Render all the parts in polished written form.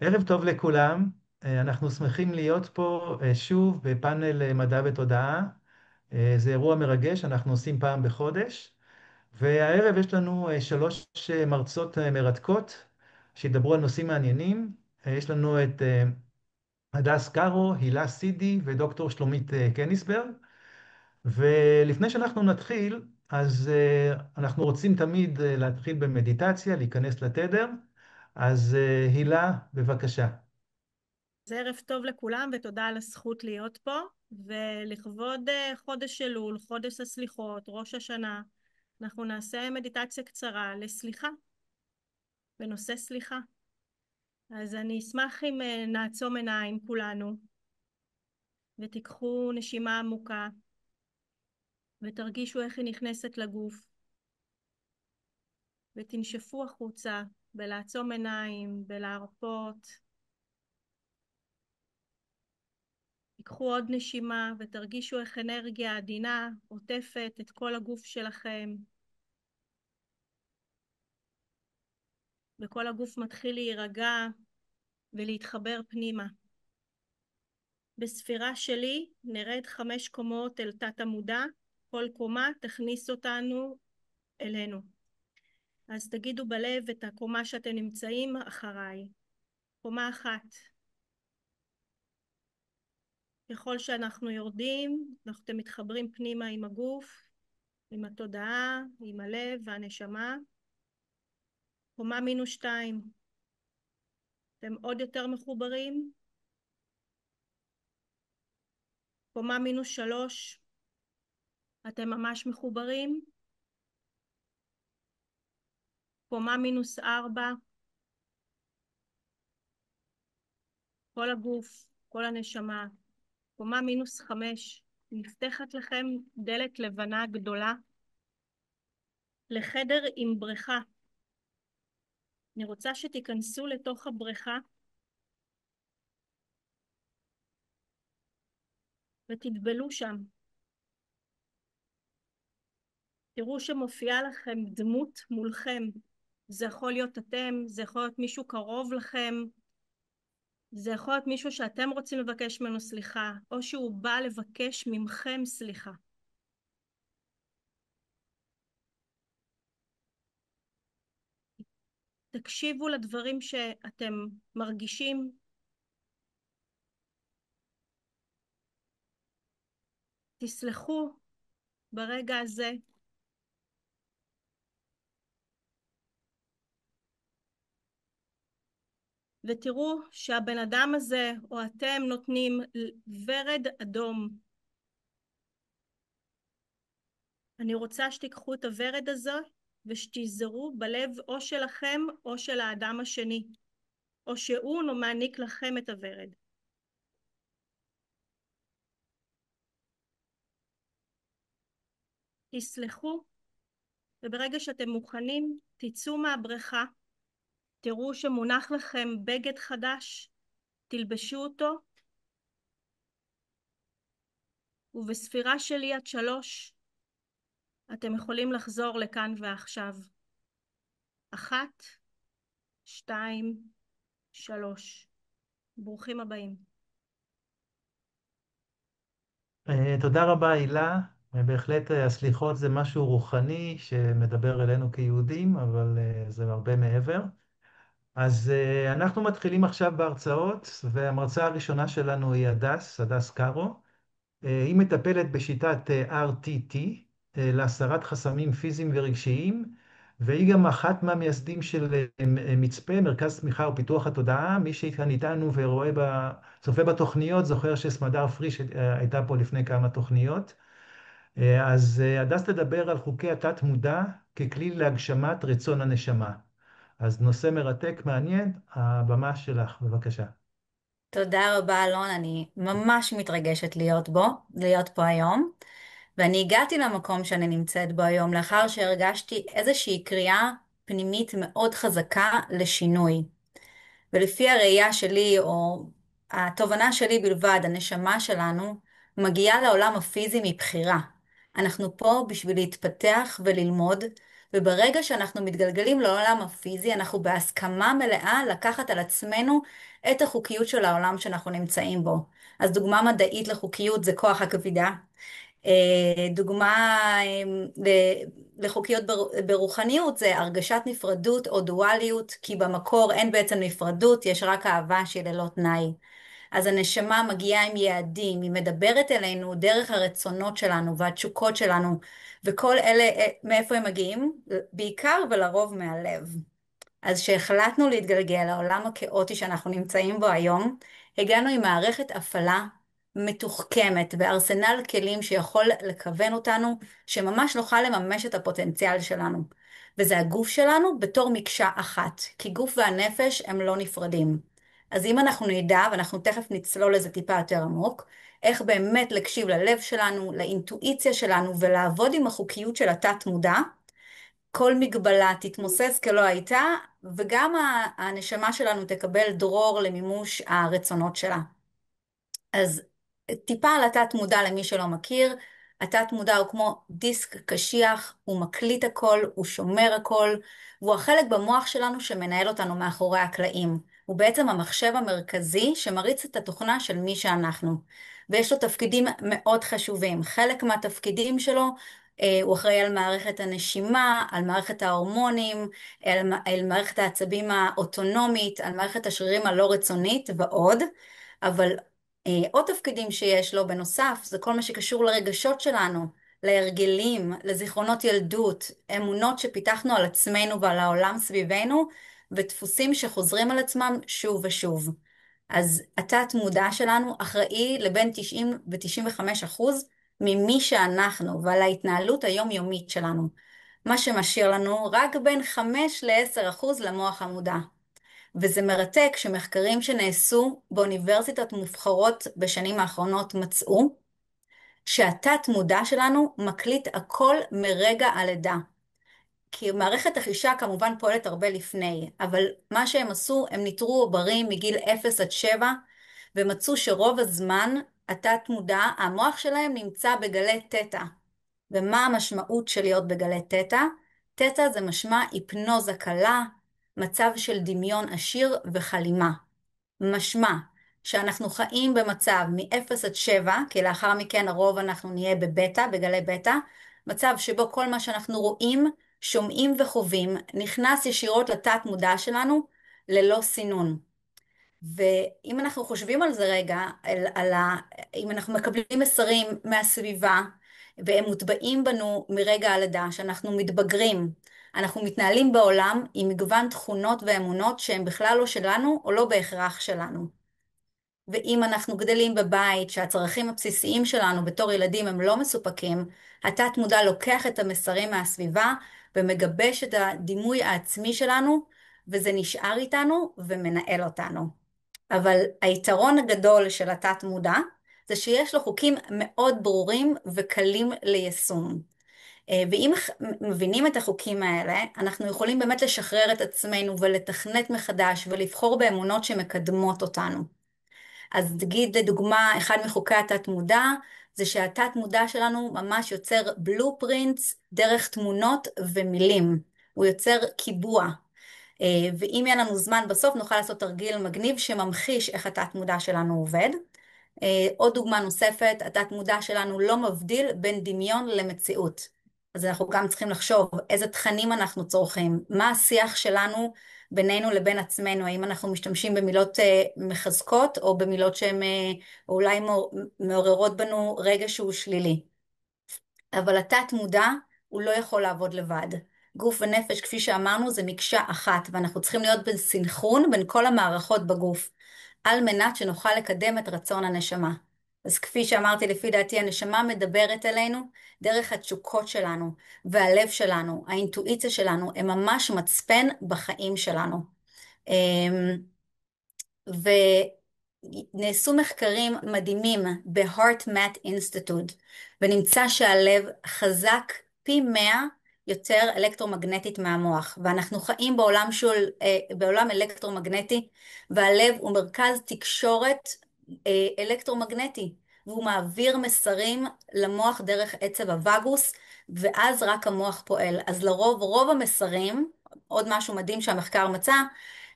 ערב טוב לכולם. אנחנו שמחים להיות פה שוב בפאנל מדע ותודעה. זה אירוע מרגש, אנחנו עושים פעם בחודש. והערב יש לנו שלוש מרצות מרתקות שידברו על נושאים מעניינים. יש לנו את הדס קארו, הילה סידי ודוקטור שלומית קניסברג. ולפני שאנחנו נתחיל, אז אנחנו רוצים תמיד להתחיל במדיטציה, להיכנס לתדר. אז הילה, בבקשה. אז ערב טוב לכולם ותודה על הזכות להיות פה, ולכבוד חודש אלול, חודש הסליחות, ראש השנה, אנחנו נעשה מדיטציה קצרה לסליחה, בנושא סליחה. אז אני אשמח אם נעצום עיניים כולנו, ותיקחו נשימה עמוקה, ותרגישו איך היא נכנסת לגוף, ותנשפו החוצה בלעצום עיניים, בלהרפות. תיקחו עוד נשימה ותרגישו איך אנרגיה עדינה עוטפת את כל הגוף שלכם. וכל הגוף מתחיל להירגע ולהתחבר פנימה. בספירה שלי נרד 5 קומות אל תת המודע, כל קומה תכניס אותנו אלינו. אז תגידו בלב את הקומה שאתם נמצאים אחריי. קומה 1. ככל שאנחנו יורדים, אתם מתחברים פנימה עם הגוף, עם התודעה, עם הלב והנשמה. קומה -2. אתם עוד יותר מחוברים. קומה -3. אתם ממש מחוברים. קומה -4. כל הגוף, כל הנשמה. קומה -5. נפתחת לכם דלת לבנה גדולה לחדר עם בריכה. אני רוצה שתיכנסו לתוך הבריכה ותטבלו שם. תראו שמופיעה לכם דמות מולכם. זה יכול להיות אתם, זה יכול להיות מישהו קרוב לכם, זה יכול להיות מישהו שאתם רוצים לבקש ממנו סליחה, או שהוא בא לבקש ממכם סליחה. תקשיבו לדברים שאתם מרגישים. תסלחו ברגע הזה. ותראו שהבן אדם הזה או אתם נותנים ורד אדום. אני רוצה שתיקחו את הוורד הזה ושתיזרו בלב או שלכם או של האדם השני, או שהוא מעניק לכם את הוורד. תסלחו, וברגע שאתם מוכנים, תצאו מהבריכה, תראו שמונח לכם בגד חדש, תלבשו אותו, ובספירה שלי עד 3, אתם יכולים לחזור לכאן ועכשיו. 1, 2, 3. ברוכים הבאים. תודה רבה, הילה. בהחלט הסליחות זה משהו רוחני שמדבר אלינו כיהודים, אבל זה הרבה מעבר. אז אנחנו מתחילים עכשיו בהרצאות, והמרצה הראשונה שלנו היא הדס קארו. היא מטפלת בשיטת RTT להסרת חסמים פיזיים ורגשיים, והיא גם אחת מהמייסדים של מצפה, מרכז תמיכה ופיתוח התודעה. מי שכאן איתנו צופה בתוכניות, זוכר שסמדר פריש הייתה פה לפני כמה תוכניות. אז הדס תדבר על חוקי התת-מודע ככלי להגשמת רצון הנשמה. אז נושא מרתק, מעניין, הבמה שלך, בבקשה. תודה רבה, אלון. אני ממש מתרגשת להיות פה היום. ואני הגעתי למקום שאני נמצאת בו היום לאחר שהרגשתי איזושהי קריאה פנימית מאוד חזקה לשינוי. ולפי הראייה שלי, או התובנה שלי בלבד, הנשמה שלנו מגיעה לעולם הפיזי מבחירה. אנחנו פה בשביל להתפתח וללמוד, וברגע שאנחנו מתגלגלים לעולם הפיזי, אנחנו בהסכמה מלאה לקחת על עצמנו את החוקיות של העולם שאנחנו נמצאים בו. אז דוגמה מדעית לחוקיות זה כוח הכבידה. דוגמה לחוקיות ברוחניות זה הרגשת נפרדות או דואליות, כי במקור אין בעצם נפרדות, יש רק אהבה שהיא ללא תנאי. אז הנשמה מגיעה עם יעדים, היא מדברת אלינו דרך הרצונות שלנו והתשוקות שלנו, וכל אלה, מאיפה הם מגיעים? בעיקר ולרוב מהלב. אז שהחלטנו להתגלגל לעולם הכאוטי שאנחנו נמצאים בו היום, הגענו עם מערכת הפעלה מתוחכמת וארסנל כלים שיכול לכוון אותנו, שממש נוכל לממש את הפוטנציאל שלנו. וזה הגוף שלנו בתור מקשה אחת, כי גוף והנפש הם לא נפרדים. אז אם אנחנו נדע, ואנחנו תכף נצלול לזה טיפה יותר עמוק, איך באמת להקשיב ללב שלנו, לאינטואיציה שלנו, ולעבוד עם החוקיות של התת מודע, כל מגבלה תתמוסס כלא הייתה, וגם הנשמה שלנו תקבל דרור למימוש הרצונות שלה. אז טיפה על התת מודע למי שלא מכיר, התת מודע הוא כמו דיסק קשיח, הוא מקליט הכל, הוא שומר הכל, והוא החלק במוח שלנו שמנהל אותנו מאחורי הקלעים. הוא בעצם המחשב המרכזי שמריץ את התוכנה של מי שאנחנו. ויש לו תפקידים מאוד חשובים. חלק מהתפקידים שלו, הוא אחראי על מערכת הנשימה, על מערכת ההורמונים, על מערכת העצבים האוטונומית, על מערכת השרירים הלא רצונית ועוד. אבל עוד תפקידים שיש לו בנוסף, זה כל מה שקשור לרגשות שלנו, להרגלים, לזיכרונות ילדות, אמונות שפיתחנו על עצמנו ועל העולם סביבנו, ודפוסים שחוזרים על עצמם שוב ושוב. אז התת מודע שלנו אחראי לבין 90 ו-95% ממי שאנחנו ועל ההתנהלות היומיומית שלנו. מה שמשאיר לנו רק בין 5 ל-10% למוח המודע. וזה מרתק שמחקרים שנעשו באוניברסיטות מובחרות בשנים האחרונות מצאו שהתת מודע שלנו מקליט הכל מרגע הלידה. כי מערכת החישה כמובן פועלת הרבה לפני, אבל מה שהם עשו, הם ניטרו עוברים מגיל 0 עד 7, ומצאו שרוב הזמן התת מודע, המוח שלהם נמצא בגלי תטא. ומה המשמעות של להיות בגלי תטא? תטא זה משמע היפנוזה קלה, מצב של דמיון עשיר וחלימה. משמע שאנחנו חיים במצב מ-0 עד 7, כי לאחר מכן הרוב אנחנו נהיה בבטא, בגלי בטא, מצב שבו כל מה שאנחנו רואים, שומעים וחווים, נכנס ישירות לתת מודע שלנו ללא סינון. ואם אנחנו חושבים על זה רגע, אם אנחנו מקבלים מסרים מהסביבה, והם מוטבעים בנו מרגע הלידה, שאנחנו מתבגרים, אנחנו מתנהלים בעולם עם מגוון תכונות ואמונות שהן בכלל לא שלנו או לא בהכרח שלנו. ואם אנחנו גדלים בבית שהצרכים הבסיסיים שלנו בתור ילדים הם לא מסופקים, התת מודע לוקח את המסרים מהסביבה ומגבש את הדימוי העצמי שלנו, וזה נשאר איתנו ומנהל אותנו. אבל היתרון הגדול של התת מודע זה שיש לו חוקים מאוד ברורים וקלים ליישום. ואם מבינים את החוקים האלה, אנחנו יכולים באמת לשחרר את עצמנו ולתכנת מחדש ולבחור באמונות שמקדמות אותנו. אז תגיד לדוגמה, אחד מחוקי התת מודע, זה שהתת מודע שלנו ממש יוצר בלופרינטס דרך תמונות ומילים. הוא יוצר קיבוע. ואם יהיה לנו זמן בסוף נוכל לעשות תרגיל מגניב שממחיש איך התת מודע שלנו עובד. עוד דוגמה נוספת, התת מודע שלנו לא מבדיל בין דמיון למציאות. אז אנחנו גם צריכים לחשוב איזה תכנים אנחנו צורכים, מה השיח שלנו בינינו לבין עצמנו, האם אנחנו משתמשים במילות מחזקות או במילות שהן אולי מעוררות בנו רגע שהוא שלילי. אבל התת מודע הוא לא יכול לעבוד לבד. גוף ונפש, כפי שאמרנו, זה מקשה אחת, ואנחנו צריכים להיות בסנכרון בין כל המערכות בגוף, על מנת שנוכל לקדם את רצון הנשמה. אז כפי שאמרתי, לפי דעתי, הנשמה מדברת אלינו דרך התשוקות שלנו, והלב שלנו, האינטואיציה שלנו, הם ממש מצפן בחיים שלנו. ונעשו מחקרים מדהימים ב-HeartMath Institute, ונמצא שהלב חזק פי 100 יותר אלקטרומגנטית מהמוח, ואנחנו חיים בעולם אלקטרומגנטי, והלב הוא מרכז תקשורת אלקטרומגנטי, והוא מעביר מסרים למוח דרך עצב הווגוס, ואז רק המוח פועל. אז לרוב, רוב המסרים, עוד משהו מדהים שהמחקר מצא,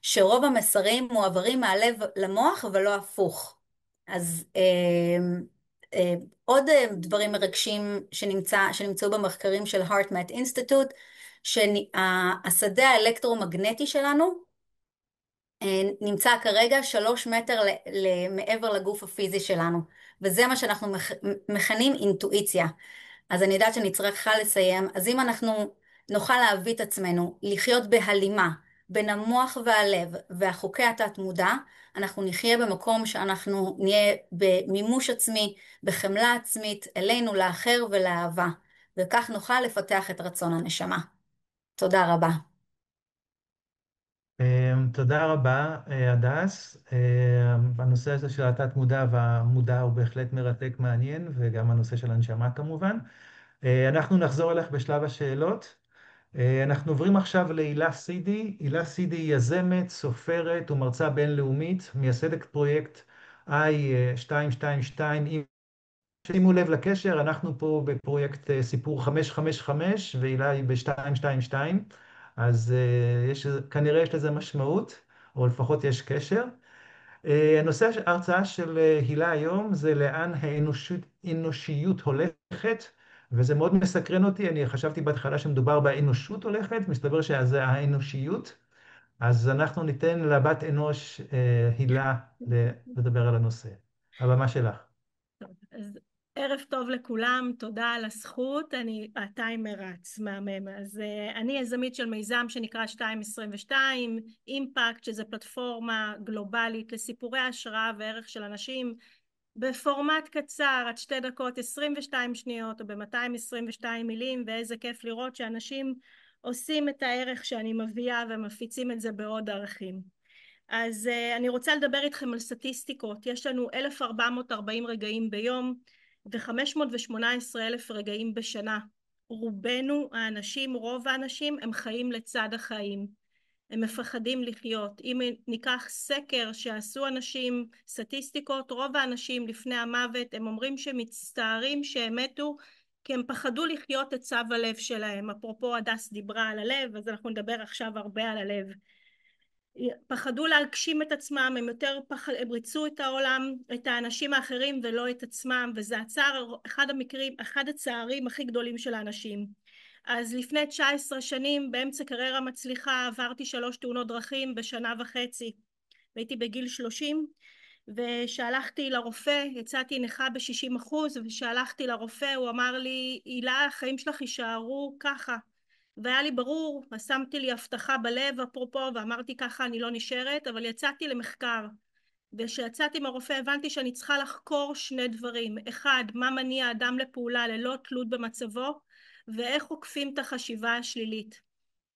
שרוב המסרים מועברים מהלב למוח ולא הפוך. אז עוד דברים מרגשים שנמצאו במחקרים של HeartMath Institute, שהשדה האלקטרומגנטי שלנו נמצא כרגע 3 מטר מעבר לגוף הפיזי שלנו, וזה מה שאנחנו מכנים אינטואיציה. אז אני יודעת שאני צריכה לסיים, אז אם אנחנו נוכל להביא את עצמנו לחיות בהלימה בין המוח והלב והחוקי התת מודע, אנחנו נחיה במקום שאנחנו נהיה במימוש עצמי, בחמלה עצמית, אלינו, לאחר ולאהבה, וכך נוכל לפתח את רצון הנשמה. תודה רבה. תודה רבה, הדס. הנושא הזה של התת מודע והמודע הוא בהחלט מרתק, מעניין, וגם הנושא של הנשמה כמובן. אנחנו נחזור אליך בשלב השאלות. אנחנו עוברים עכשיו להילה סידי. הילה סידי היא יזמת, סופרת ומרצה בינלאומית, מייסדת פרויקט I222. שימו לב לקשר, אנחנו פה בפרויקט סיפור 555, והילה היא ב-222, אז כנראה יש לזה משמעות, או לפחות יש קשר. הנושא ההרצאה של הילה היום זה לאן האנושיות הולכת, וזה מאוד מסקרן אותי. אני חשבתי בהתחלה שמדובר באנושות הולכת, מסתבר שזה האנושיות. אז אנחנו ניתן לבת אנוש, הילה, לדבר על הנושא. הבמה שלך. טוב, אז ערב טוב לכולם, תודה על הזכות, הטיימר רץ, מהמם. אז אני יזמית של מיזם שנקרא 222, אימפקט, שזה פלטפורמה גלובלית לסיפורי השראה וערך של אנשים, בפורמט קצר, עד 2 דקות 22 שניות, או ב-222 מילים, ואיזה כיף לראות שאנשים עושים את הערך שאני מביאה ומפיצים את זה בעוד ערכים. אז אני רוצה לדבר איתכם על סטטיסטיקות. יש לנו 1,440 רגעים ביום ו-518,000 רגעים בשנה. רובנו האנשים, רוב האנשים, הם חיים לצד החיים. הם מפחדים לחיות. אם ניקח סקר שעשו אנשים, סטטיסטיקות, רוב האנשים לפני המוות, הם אומרים שמצטערים שהם מתו, כי הם פחדו לחיות את צו הלב שלהם. אפרופו הדס דיברה על הלב, אז אנחנו נדבר עכשיו הרבה על הלב. פחדו להגשים את עצמם, הם ריצו את העולם, את האנשים האחרים ולא את עצמם, וזה אחד הצערים הכי גדולים של האנשים. אז לפני 19 שנים, באמצע קריירה מצליחה, עברתי 3 תאונות דרכים בשנה וחצי, והייתי בגיל 30, ושהלכתי לרופא, יצאתי נכה ב-60%, ושהלכתי לרופא, הוא אמר לי, הילה, החיים שלך יישארו ככה. והיה לי ברור, שמתי לי הבטחה בלב אפרופו, ואמרתי ככה אני לא נשארת, אבל יצאתי למחקר. וכשיצאתי מהרופא הבנתי שאני צריכה לחקור 2 דברים. 1, מה מניע האדם לפעולה ללא תלות במצבו, ואיך עוקפים את החשיבה השלילית.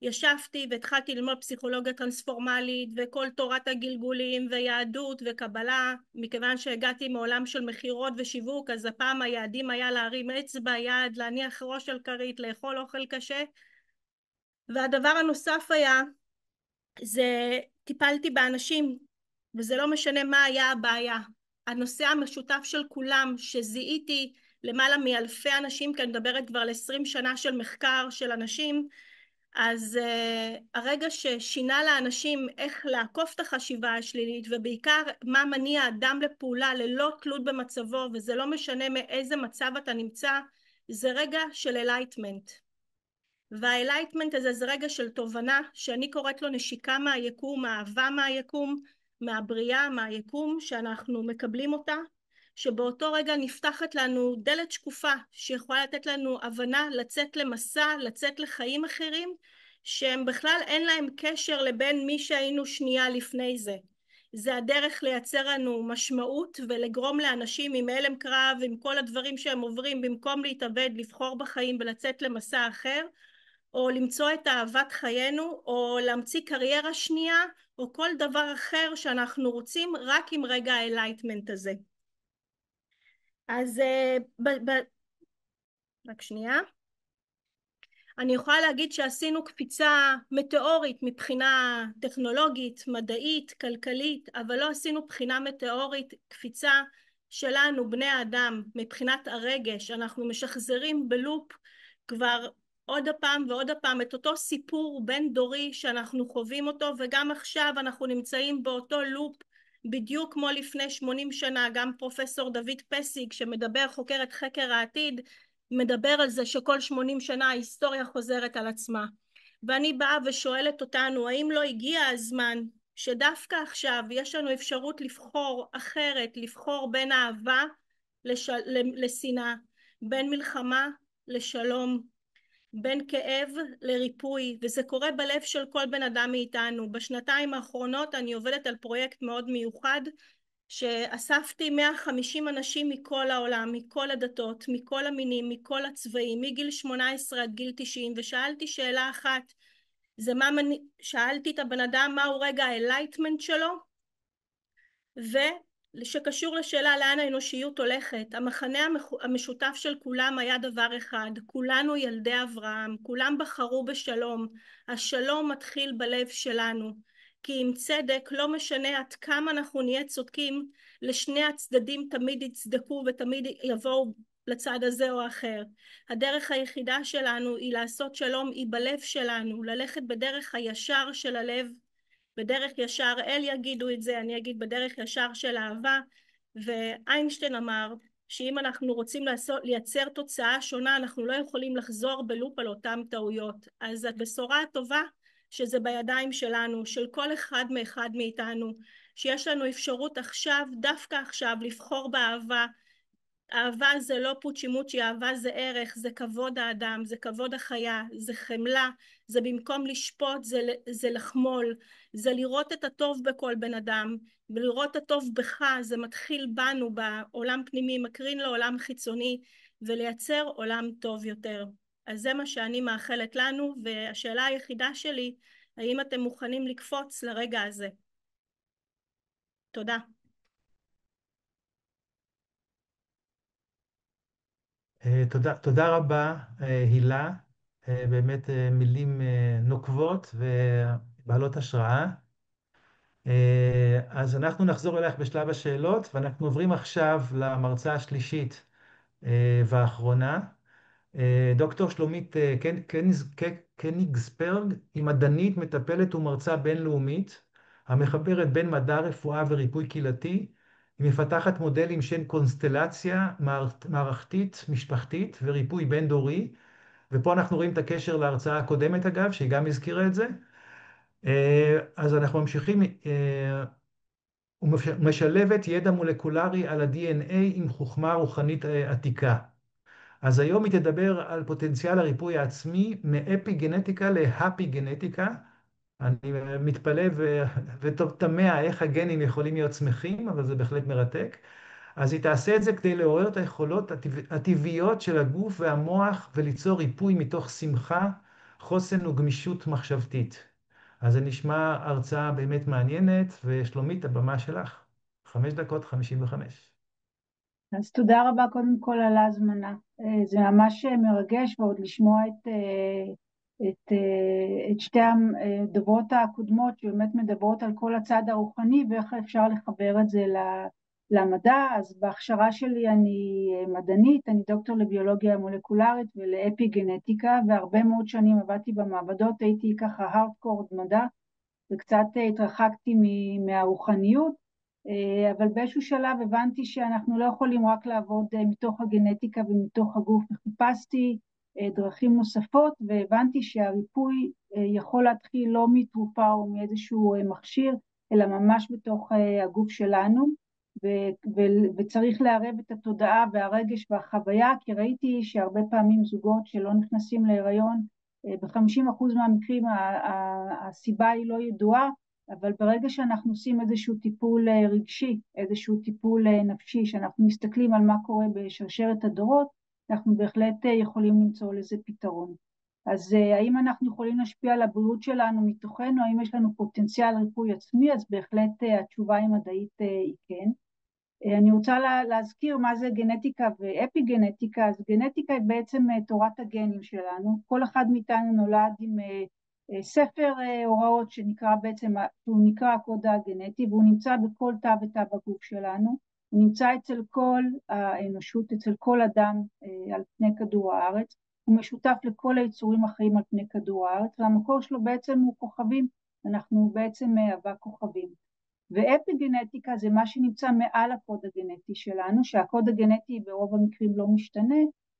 ישבתי והתחלתי ללמוד פסיכולוגיה טרנספורמלית וכל תורת הגלגולים ויהדות וקבלה, מכיוון שהגעתי מעולם של מכירות ושיווק, אז הפעם היעדים היה להרים אצבע, יד, להניח ראש על כרית, לאכול אוכל קשה. והדבר הנוסף היה, זה טיפלתי באנשים, וזה לא משנה מה היה הבעיה. הנושא המשותף של כולם, שזיהיתי למעלה מאלפי אנשים, כי אני מדברת כבר על 20 שנה של מחקר של אנשים, אז הרגע ששינה לאנשים איך לעקוף את החשיבה השלילית, ובעיקר מה מניע אדם לפעולה ללא תלות במצבו, וזה לא משנה מאיזה מצב אתה נמצא, זה רגע של אלייטמנט. והאלייטמנט הזה זה רגע של תובנה, שאני קוראת לו נשיקה מהיקום, אהבה מהיקום, מהבריאה, מהיקום, שאנחנו מקבלים אותה, שבאותו רגע נפתחת לנו דלת שקופה, שיכולה לתת לנו הבנה לצאת למסע, לצאת לחיים אחרים, שהם בכלל אין להם קשר לבין מי שהיינו שנייה לפני זה. זה הדרך לייצר לנו משמעות ולגרום לאנשים עם הלם קרב, עם כל הדברים שהם עוברים, במקום להתאבד, לבחור בחיים ולצאת למסע אחר, או למצוא את אהבת חיינו, או להמציא קריירה שנייה, או כל דבר אחר שאנחנו רוצים, רק עם רגע האלייטמנט הזה. אז רק שנייה. אני יכולה להגיד שעשינו קפיצה מטאורית מבחינה טכנולוגית, מדעית, כלכלית, אבל לא עשינו בחינה מטאורית, קפיצה שלנו, בני האדם, מבחינת הרגש. אנחנו משחזרים בלופ כבר עוד הפעם ועוד הפעם את אותו סיפור בין דורי שאנחנו חווים אותו, וגם עכשיו אנחנו נמצאים באותו לופ בדיוק כמו לפני 80 שנה. גם פרופסור דוד פסיק שמדבר, חוקר את חקר העתיד, מדבר על זה שכל 80 שנה ההיסטוריה חוזרת על עצמה. ואני באה ושואלת אותנו, האם לא הגיע הזמן שדווקא עכשיו יש לנו אפשרות לבחור אחרת, לבחור בין אהבה לשנאה, בין מלחמה לשלום, בין כאב לריפוי, וזה קורה בלב של כל בן אדם מאיתנו. בשנתיים האחרונות אני עובדת על פרויקט מאוד מיוחד, שאספתי 150 אנשים מכל העולם, מכל הדתות, מכל המינים, מכל הצבעים, מגיל 18 עד גיל 90, ושאלתי שאלה אחת, שאלתי את הבן אדם מהו רגע האלייטמנט שלו, ושקשור לשאלה לאן האנושיות הולכת. המחנה המשותף של כולם היה דבר אחד, כולנו ילדי אברהם, כולם בחרו בשלום. השלום מתחיל בלב שלנו, כי עם צדק, לא משנה עד כמה אנחנו נהיה צודקים, לשני הצדדים תמיד יצדקו ותמיד יבואו לצד הזה או אחר. הדרך היחידה שלנו היא לעשות שלום, היא בלב שלנו, ללכת בדרך הישר של הלב, בדרך ישר. אל יגידו את זה, אני אגיד בדרך ישר של אהבה. ואיינשטיין אמר שאם אנחנו רוצים לייצר תוצאה שונה, אנחנו לא יכולים לחזור בלופ על אותם טעויות. אז הבשורה הטובה שזה בידיים שלנו, של כל אחד מאחד מאיתנו, שיש לנו אפשרות עכשיו, דווקא עכשיו, לבחור באהבה. אהבה זה לא פוצ'ימוצ'י, אהבה זה ערך, זה כבוד האדם, זה כבוד החיה, זה חמלה, זה במקום לשפוט, זה לחמול, זה לראות את הטוב בכל בן אדם, ולראות את הטוב בך, זה מתחיל בנו, בעולם פנימי, מקרין לעולם חיצוני, ולייצר עולם טוב יותר. אז זה מה שאני מאחלת לנו, והשאלה היחידה שלי, האם אתם מוכנים לקפוץ לרגע הזה? תודה. תודה רבה, הילה. באמת מילים נוקבות ובעלות השראה. אז אנחנו נחזור אלייך בשלב השאלות, ואנחנו עוברים עכשיו למרצה השלישית והאחרונה. דוקטור שלומית קניגסברג היא מדענית, מטפלת ומרצה בינלאומית, המחברת בין מדע, רפואה וריפוי קהילתי. היא מפתחת מודלים של קונסטלציה מערכתית, משפחתית וריפוי בין דורי. ופה אנחנו רואים את הקשר להרצאה הקודמת אגב, שהיא גם הזכירה את זה. אז אנחנו ממשיכים, ומשלבת ידע מולקולרי על ה-DNA עם חוכמה רוחנית עתיקה. אז היום היא תדבר על פוטנציאל הריפוי העצמי מאפי-גנטיקה להפי-גנטיקה. אני מתפלא ותמה איך הגנים יכולים להיות שמחים, אבל זה בהחלט מרתק. אז היא תעשה את זה כדי לעורר את היכולות הטבעיות של הגוף והמוח וליצור ריפוי מתוך שמחה, חוסן וגמישות מחשבתית. אז זה נשמע הרצאה באמת מעניינת, ושלומית, הבמה שלך. 5 דקות 55. אז תודה רבה קודם כל על ההזמנה. זה ממש מרגש, ועוד לשמוע את שתי הדוברות הקודמות שבאמת מדברות על כל הצד הרוחני ואיך אפשר לחבר את זה למדע. אז בהכשרה שלי אני מדענית, אני דוקטור לביולוגיה מולקולרית ולאפי-גנטיקה, והרבה מאוד שנים עבדתי במעבדות, הייתי ככה הארדקור מדע, וקצת התרחקתי מהרוחניות. אבל באיזשהו שלב הבנתי שאנחנו לא יכולים רק לעבוד מתוך הגנטיקה ומתוך הגוף, וחיפשתי דרכים נוספות, והבנתי שהריפוי יכול להתחיל לא מתרופה או מאיזשהו מכשיר, אלא ממש בתוך הגוף שלנו, וצריך לערב את התודעה והרגש והחוויה, כי ראיתי שהרבה פעמים זוגות שלא נכנסים להיריון, ב-50% מהמקרים הסיבה היא לא ידועה, אבל ברגע שאנחנו עושים איזשהו טיפול רגשי, איזשהו טיפול נפשי, שאנחנו מסתכלים על מה קורה בשרשרת הדורות, אנחנו בהחלט יכולים למצוא לזה פתרון. אז האם אנחנו יכולים להשפיע על הבריאות שלנו מתוכנו, האם יש לנו פוטנציאל ריפוי עצמי? אז בהחלט התשובה היא מדעית היא כן. אני רוצה להזכיר מה זה גנטיקה ואפי-גנטיקה. אז גנטיקה היא בעצם תורת הגנים שלנו. כל אחד מאיתנו נולד עם ספר הוראות שנקרא בעצם, הוא נקרא הקוד הגנטי, והוא נמצא בכל תא ותא בגוף שלנו. הוא נמצא אצל כל האנושות, אצל כל אדם על פני כדור הארץ. הוא משותף לכל היצורים החיים על פני כדור הארץ, והמקור שלו בעצם הוא כוכבים, אנחנו בעצם אבק כוכבים. ואפיגנטיקה זה מה שנמצא מעל הקוד הגנטי שלנו, שהקוד הגנטי ברוב המקרים לא משתנה,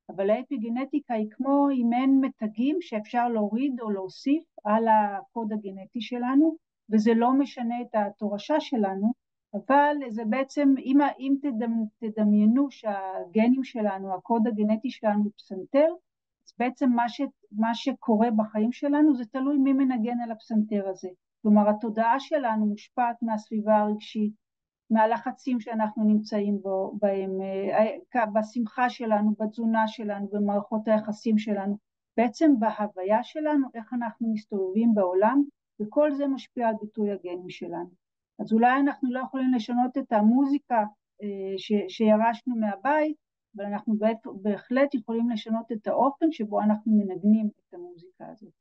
אבל האפיגנטיקה היא כמו אם אין מתגים שאפשר להוריד או להוסיף על הקוד הגנטי שלנו, וזה לא משנה את התורשה שלנו, אבל זה בעצם, אם תדמיינו שהגנים שלנו, הקוד הגנטי שלנו הוא פסנתר, אז בעצם מה שקורה בחיים שלנו זה תלוי מי מנגן על הפסנתר הזה. כלומר, התודעה שלנו מושפעת מהסביבה הרגשית, מהלחצים שאנחנו נמצאים בהם, בשמחה שלנו, בתזונה שלנו, במערכות היחסים שלנו, בעצם בהוויה שלנו, איך אנחנו מסתובבים בעולם, וכל זה משפיע על ביטוי הגנים שלנו. אז אולי אנחנו לא יכולים לשנות את המוזיקה שירשנו מהבית, אבל אנחנו בהחלט יכולים לשנות את האופן שבו אנחנו מנגנים את המוזיקה הזאת.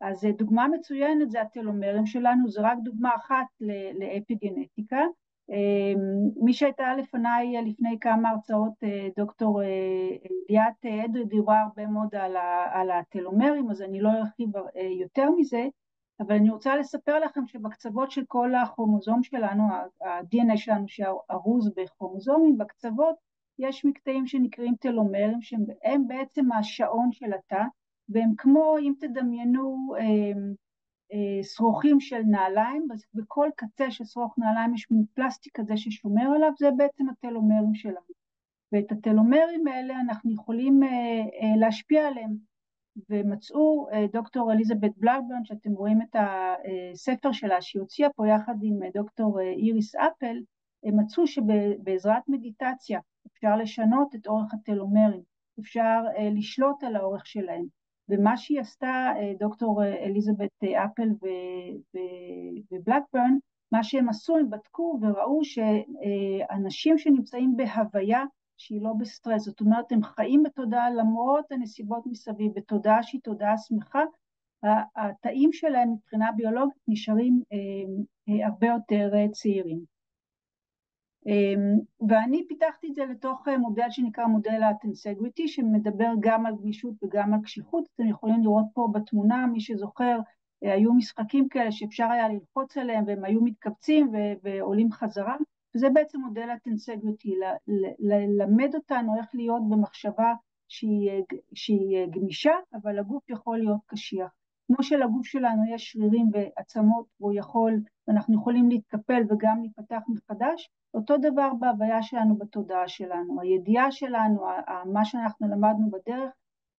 אז דוגמה מצוינת זה הטלומרים שלנו, זו רק דוגמה אחת לאפיגנטיקה. מי שהייתה לפניי לפני כמה הרצאות, דוקטור ליאת אדרי דיברה הרבה מאוד על הטלומרים, אז אני לא ארחיב יותר מזה, אבל אני רוצה לספר לכם שבקצוות של כל הכרומוזום שלנו, ה-DNA שלנו שארוז בכרומוזומים, בקצוות יש מקטעים שנקראים טלומרים, שהם בעצם השעון של התא, והם כמו, אם תדמיינו, שרוכים של נעליים, אז בכל קצה של שרוך נעליים יש מין פלסטיק כזה ששומר עליו, זה בעצם הטלומרים שלנו. ואת הטלומרים האלה אנחנו יכולים להשפיע עליהם, ומצאו דוקטור אליזבת בלאקברן, שאתם רואים את הספר שלה שהיא הוציאה פה יחד עם דוקטור איריס אפל, הם מצאו שבעזרת מדיטציה אפשר לשנות את אורך הטלומרים, אפשר לשלוט על האורך שלהם. ומה שהיא עשתה, דוקטור אליזבת אפל ובלאקברן, מה שהם עשו, הם בדקו וראו שאנשים שנמצאים בהוויה שהיא לא בסטרס, זאת אומרת, הם חיים בתודעה למרות הנסיבות מסביב, בתודעה שהיא תודעה שמחה, התאים שלהם מבחינה ביולוגית נשארים הרבה יותר צעירים. ואני פיתחתי את זה לתוך מודל שנקרא מודל הטנסגריטי, שמדבר גם על גמישות וגם על קשיחות. אתם יכולים לראות פה בתמונה, מי שזוכר, היו משחקים כאלה שאפשר היה ללחוץ עליהם, והם היו מתקבצים ועולים חזרה, וזה בעצם מודל הטנסגריטי, ללמד אותנו איך להיות במחשבה שהיא גמישה, אבל הגוף יכול להיות קשיח. כמו שלגוף שלנו יש שרירים ועצמות, ואנחנו יכולים להתקפל וגם להיפתח מחדש, אותו דבר בהוויה שלנו, בתודעה שלנו. הידיעה שלנו, מה שאנחנו למדנו בדרך,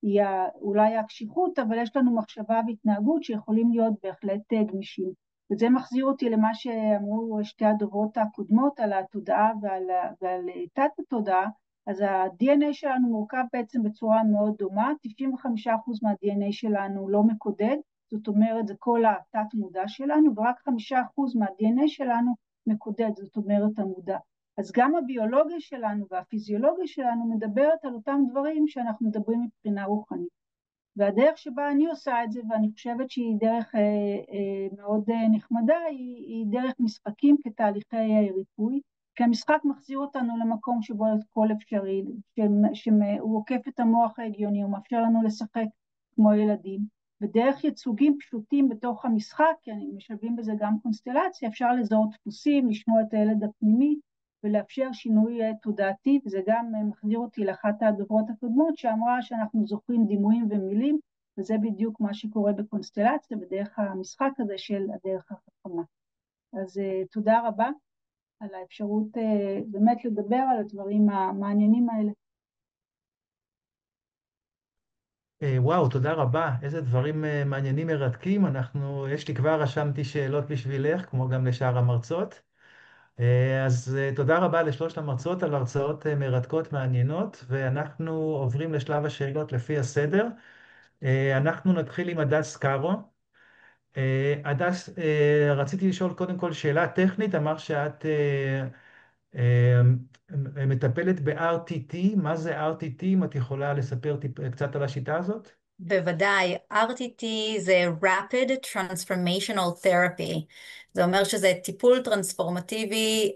היא אולי הקשיחות, אבל יש לנו מחשבה והתנהגות שיכולים להיות בהחלט גמישים. וזה מחזיר אותי למה שאמרו שתי הדוברות הקודמות על התודעה ועל תת התודעה. אז ה-DNA שלנו מורכב בעצם בצורה מאוד דומה, 95% מה-DNA שלנו לא מקודד, זאת אומרת זה כל התת מודע שלנו, ורק 5% מה-DNA שלנו מקודד, זאת אומרת המודע. אז גם הביולוגיה שלנו והפיזיולוגיה שלנו מדברת על אותם דברים שאנחנו מדברים מבחינה רוחנית. והדרך שבה אני עושה את זה, ואני חושבת שהיא דרך מאוד נחמדה, היא דרך משחקים כתהליכי ריפוי, כי המשחק מחזיר אותנו למקום שבו הכל אפשרי, שהוא עוקף את המוח ההגיוני, הוא מאפשר לנו לשחק כמו ילדים, ודרך ייצוגים פשוטים בתוך המשחק, כי משלבים בזה גם קונסטלציה, אפשר לזהות דפוסים, לשמוע את הילד הפנימי, ולאפשר שינוי תודעתי, וזה גם מחזיר אותי לאחת הדוברות הקודמות, שאמרה שאנחנו זוכרים דימויים ומילים, וזה בדיוק מה שקורה בקונסטלציה, בדרך המשחק הזה של הדרך החכמה. אז תודה רבה על האפשרות באמת לדבר על הדברים המעניינים האלה. וואו, תודה רבה. איזה דברים מעניינים מרתקים. יש לי כבר רשמתי שאלות בשבילך, כמו גם לשאר המרצות. אז תודה רבה לשלושת המרצות על הרצאות מרתקות מעניינות, ואנחנו עוברים לשלב השאלות לפי הסדר. אנחנו נתחיל עם הדס קארו. הדס, רציתי לשאול קודם כל שאלה טכנית, אמר שאת מטפלת ב-RTT, מה זה RTT? אם את יכולה לספר קצת על השיטה הזאת? בוודאי, RTT זה Rapid Transformational Therapy. זה אומר שזה טיפול טרנספורמטיבי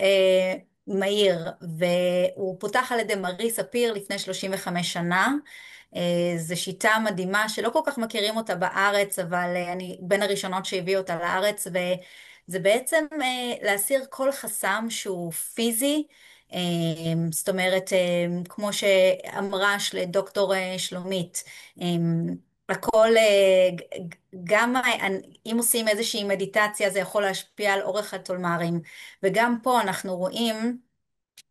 מהיר, והוא פותח על ידי מארי ספיר לפני 35 שנה. זו שיטה מדהימה שלא כל כך מכירים אותה בארץ, אבל אני בין הראשונות שהביאו אותה לארץ, וזה בעצם להסיר כל חסם שהוא פיזי. זאת אומרת, כמו שאמרה דוקטור שלומית, הכל, גם אם עושים איזושהי מדיטציה זה יכול להשפיע על אורך התולמרים, וגם פה אנחנו רואים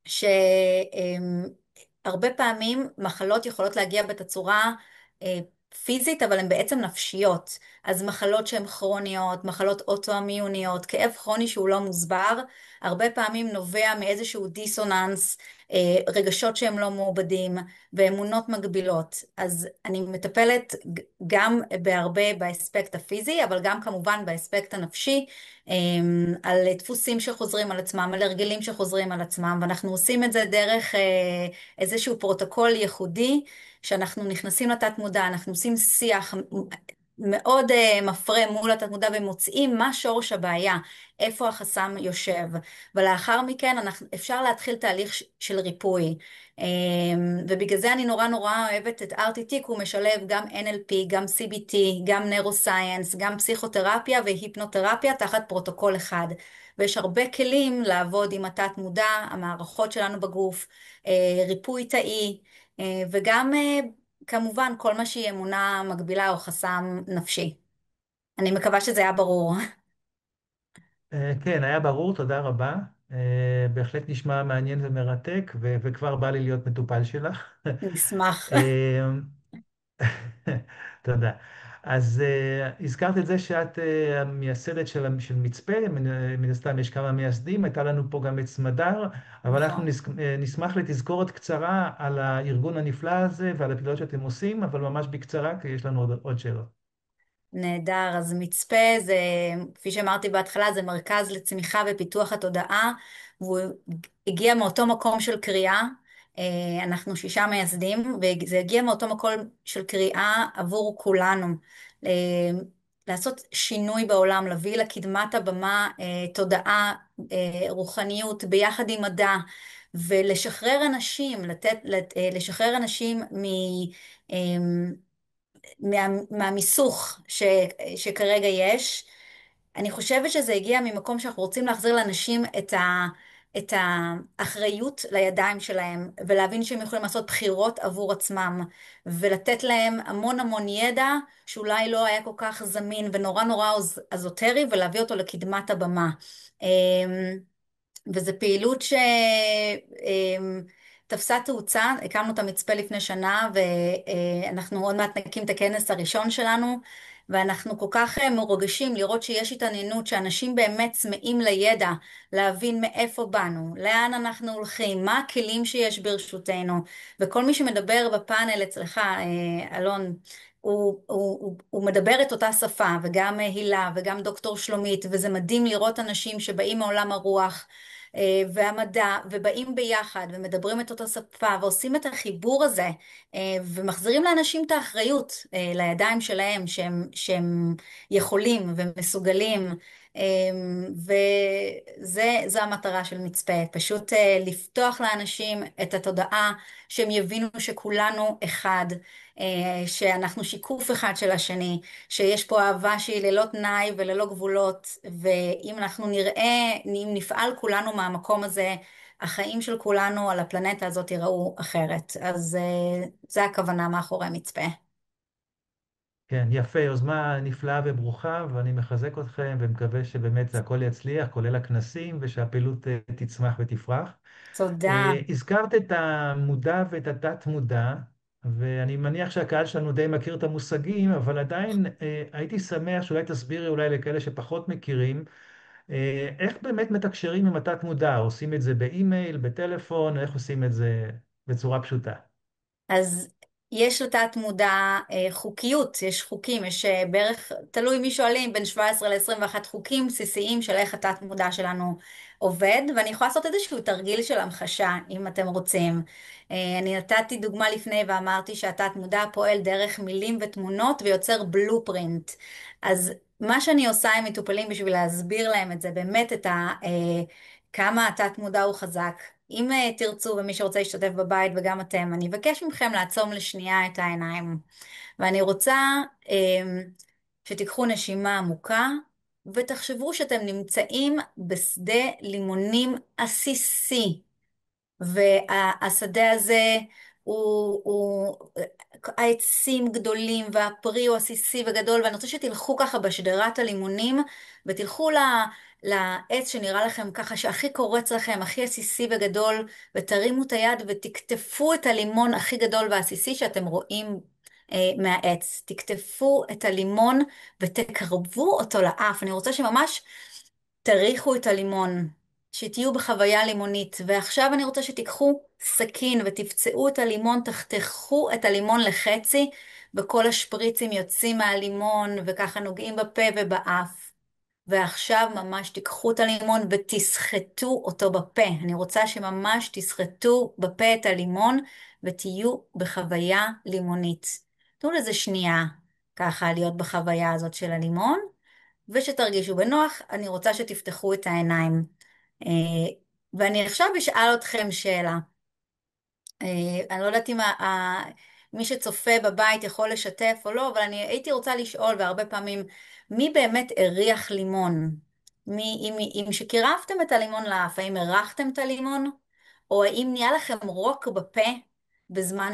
שהרבה פעמים מחלות יכולות להגיע בתצורה פיזית, אבל הן בעצם נפשיות. אז מחלות שהן כרוניות, מחלות אוטואימיוניות, כאב כרוני שהוא לא מוסבר, הרבה פעמים נובע מאיזשהו דיסוננס, רגשות שהם לא מעובדים, ואמונות מגבילות. אז אני מטפלת גם בהרבה באספקט הפיזי, אבל גם כמובן באספקט הנפשי, על דפוסים שחוזרים על עצמם, על הרגלים שחוזרים על עצמם, ואנחנו עושים את זה דרך איזשהו פרוטוקול ייחודי, שאנחנו נכנסים לתת מודע, אנחנו עושים שיח מאוד מפרה מול התת מודע ומוצאים מה שורש הבעיה, איפה החסם יושב, ולאחר מכן אפשר להתחיל תהליך של ריפוי. ובגלל זה אני נורא נורא אוהבת את RTT, כי הוא משלב גם NLP, גם CBT, גם נוירוסייאנס, גם פסיכותרפיה והיפנותרפיה תחת פרוטוקול אחד. ויש הרבה כלים לעבוד עם התת מודע, המערכות שלנו בגוף, ריפוי תאי, וגם כמובן כל מה שהיא אמונה מגבילה או חסם נפשי. אני מקווה שזה היה ברור. כן, היה ברור, תודה רבה. בהחלט נשמע מעניין ומרתק, וכבר בא לי להיות מטופל שלך. נשמח. אה, תודה. אז הזכרת את זה שאת המייסדת של מצפה, מן הסתם יש כמה מייסדים, הייתה לנו פה גם את סמדר, אבל אנחנו נכון. נשמח לתזכורת קצרה על הארגון הנפלא הזה ועל הפעילות שאתם עושים, אבל ממש בקצרה, כי יש לנו עוד שאלות. נהדר, אז מצפה זה, כפי שאמרתי בהתחלה, זה מרכז לצמיחה ופיתוח התודעה, והוא הגיע מאותו מקום של קריאה, אנחנו 6 מייסדים, וזה הגיע מאותו מקום של קריאה עבור כולנו, אה, לעשות שינוי בעולם, להביא לקדמת הבמה תודעה, רוחניות, ביחד עם מדע, ולשחרר אנשים, לשחרר אנשים מהמיסוך שכרגע יש. אני חושבת שזה הגיע ממקום שאנחנו רוצים להחזיר לאנשים את האחריות לידיים שלהם, ולהבין שהם יכולים לעשות בחירות עבור עצמם, ולתת להם המון המון ידע שאולי לא היה כל כך זמין ונורא נורא אזוטרי, ולהביא אותו לקדמת הבמה. אמ, וזו פעילות שתפסה תאוצה, הקמנו את המצפה לפני שנה, ואנחנו עוד מעט נקים את הכנס הראשון שלנו, ואנחנו כל כך מורגשים לראות שיש התעניינות, שאנשים באמת צמאים לידע, להבין מאיפה באנו, לאן אנחנו הולכים, מה הכלים שיש ברשותנו, וכל מי שמדבר בפאנל אצלך, אלון, הוא מדבר את אותה שפה, וגם הילה, וגם דוקטור שלומית, וזה מדהים לראות אנשים שבאים מעולם הרוח, והמדע, ובאים ביחד ומדברים את אותה שפה ועושים את החיבור הזה, ומחזירים לאנשים את האחריות לידיים שלהם שהם יכולים ומסוגלים, וזו המטרה של מצפה, פשוט לפתוח לאנשים את התודעה, שהם יבינו שכולנו אחד, שאנחנו שיקוף אחד של השני, שיש פה אהבה שהיא ללא תנאי וללא גבולות, ואם אנחנו נראה, אם נפעל כולנו מהמקום הזה, החיים של כולנו על הפלנטה הזאת ייראו אחרת. אז זה הכוונה מאחורי מצפה. כן, יפה, יוזמה נפלאה וברוכה, ואני מחזק אתכם ומקווה שבאמת זה הכל יצליח, כולל הכנסים, ושהפעילות תצמח ותפרח. תודה. הזכרת את המודע ואת התת-מודע, ואני מניח שהקהל שלנו די מכיר את המושגים, אבל עדיין הייתי שמח שאולי תסבירי אולי לכאלה שפחות מכירים, איך באמת מתקשרים עם התת-מודע, עושים את זה באימייל, בטלפון, איך עושים את זה בצורה פשוטה. אז יש לתת מודע חוקיות, יש חוקים, יש בערך, תלוי מי שואלים, בין 17 ל-21 חוקים בסיסיים של איך התת מודע שלנו עובד, ואני יכולה לעשות איזשהו תרגיל של המחשה, אם אתם רוצים. אני נתתי דוגמה לפני ואמרתי שהתת מודע פועל דרך מילים ותמונות ויוצר בלופרינט. אז מה שאני עושה עם מטופלים בשביל להסביר להם את זה, באמת כמה התת מודע הוא חזק. אם תרצו ומי שרוצה להשתתף בבית וגם אתם, אני אבקש מכם לעצום לשנייה את העיניים. ואני רוצה שתיקחו נשימה עמוקה ותחשבו שאתם נמצאים בשדה לימונים עסיסי. והשדה הזה הוא העצים גדולים והפרי הוא עסיסי וגדול, ואני רוצה שתלכו ככה בשדרת הלימונים ותלכו לעץ שנראה לכם ככה שהכי קורץ לכם, הכי עסיסי וגדול, ותרימו את היד ותקטפו את הלימון הכי גדול והעסיסי שאתם רואים מהעץ. תקטפו את הלימון ותקרבו אותו לאף. אני רוצה שממש תריחו את הלימון, שתהיו בחוויה לימונית. ועכשיו אני רוצה שתיקחו סכין ותפצעו את הלימון, תחתכו את הלימון לחצי, וכל השפריצים יוצאים מהלימון וככה נוגעים בפה ובאף. ועכשיו ממש תיקחו את הלימון ותסחטו אותו בפה. אני רוצה שממש תסחטו בפה את הלימון ותהיו בחוויה לימונית. תנו לזה שנייה ככה להיות בחוויה הזאת של הלימון. ושתרגישו בנוח, אני רוצה שתפתחו את העיניים. ואני עכשיו אשאל אתכם שאלה. אני לא יודעת אם מי שצופה בבית יכול לשתף או לא, אבל אני הייתי רוצה לשאול, והרבה פעמים, מי באמת הריח לימון? אם שקירבתם את הלימון לאף, האם הרחתם את הלימון? או האם נהיה לכם רוק בפה בזמן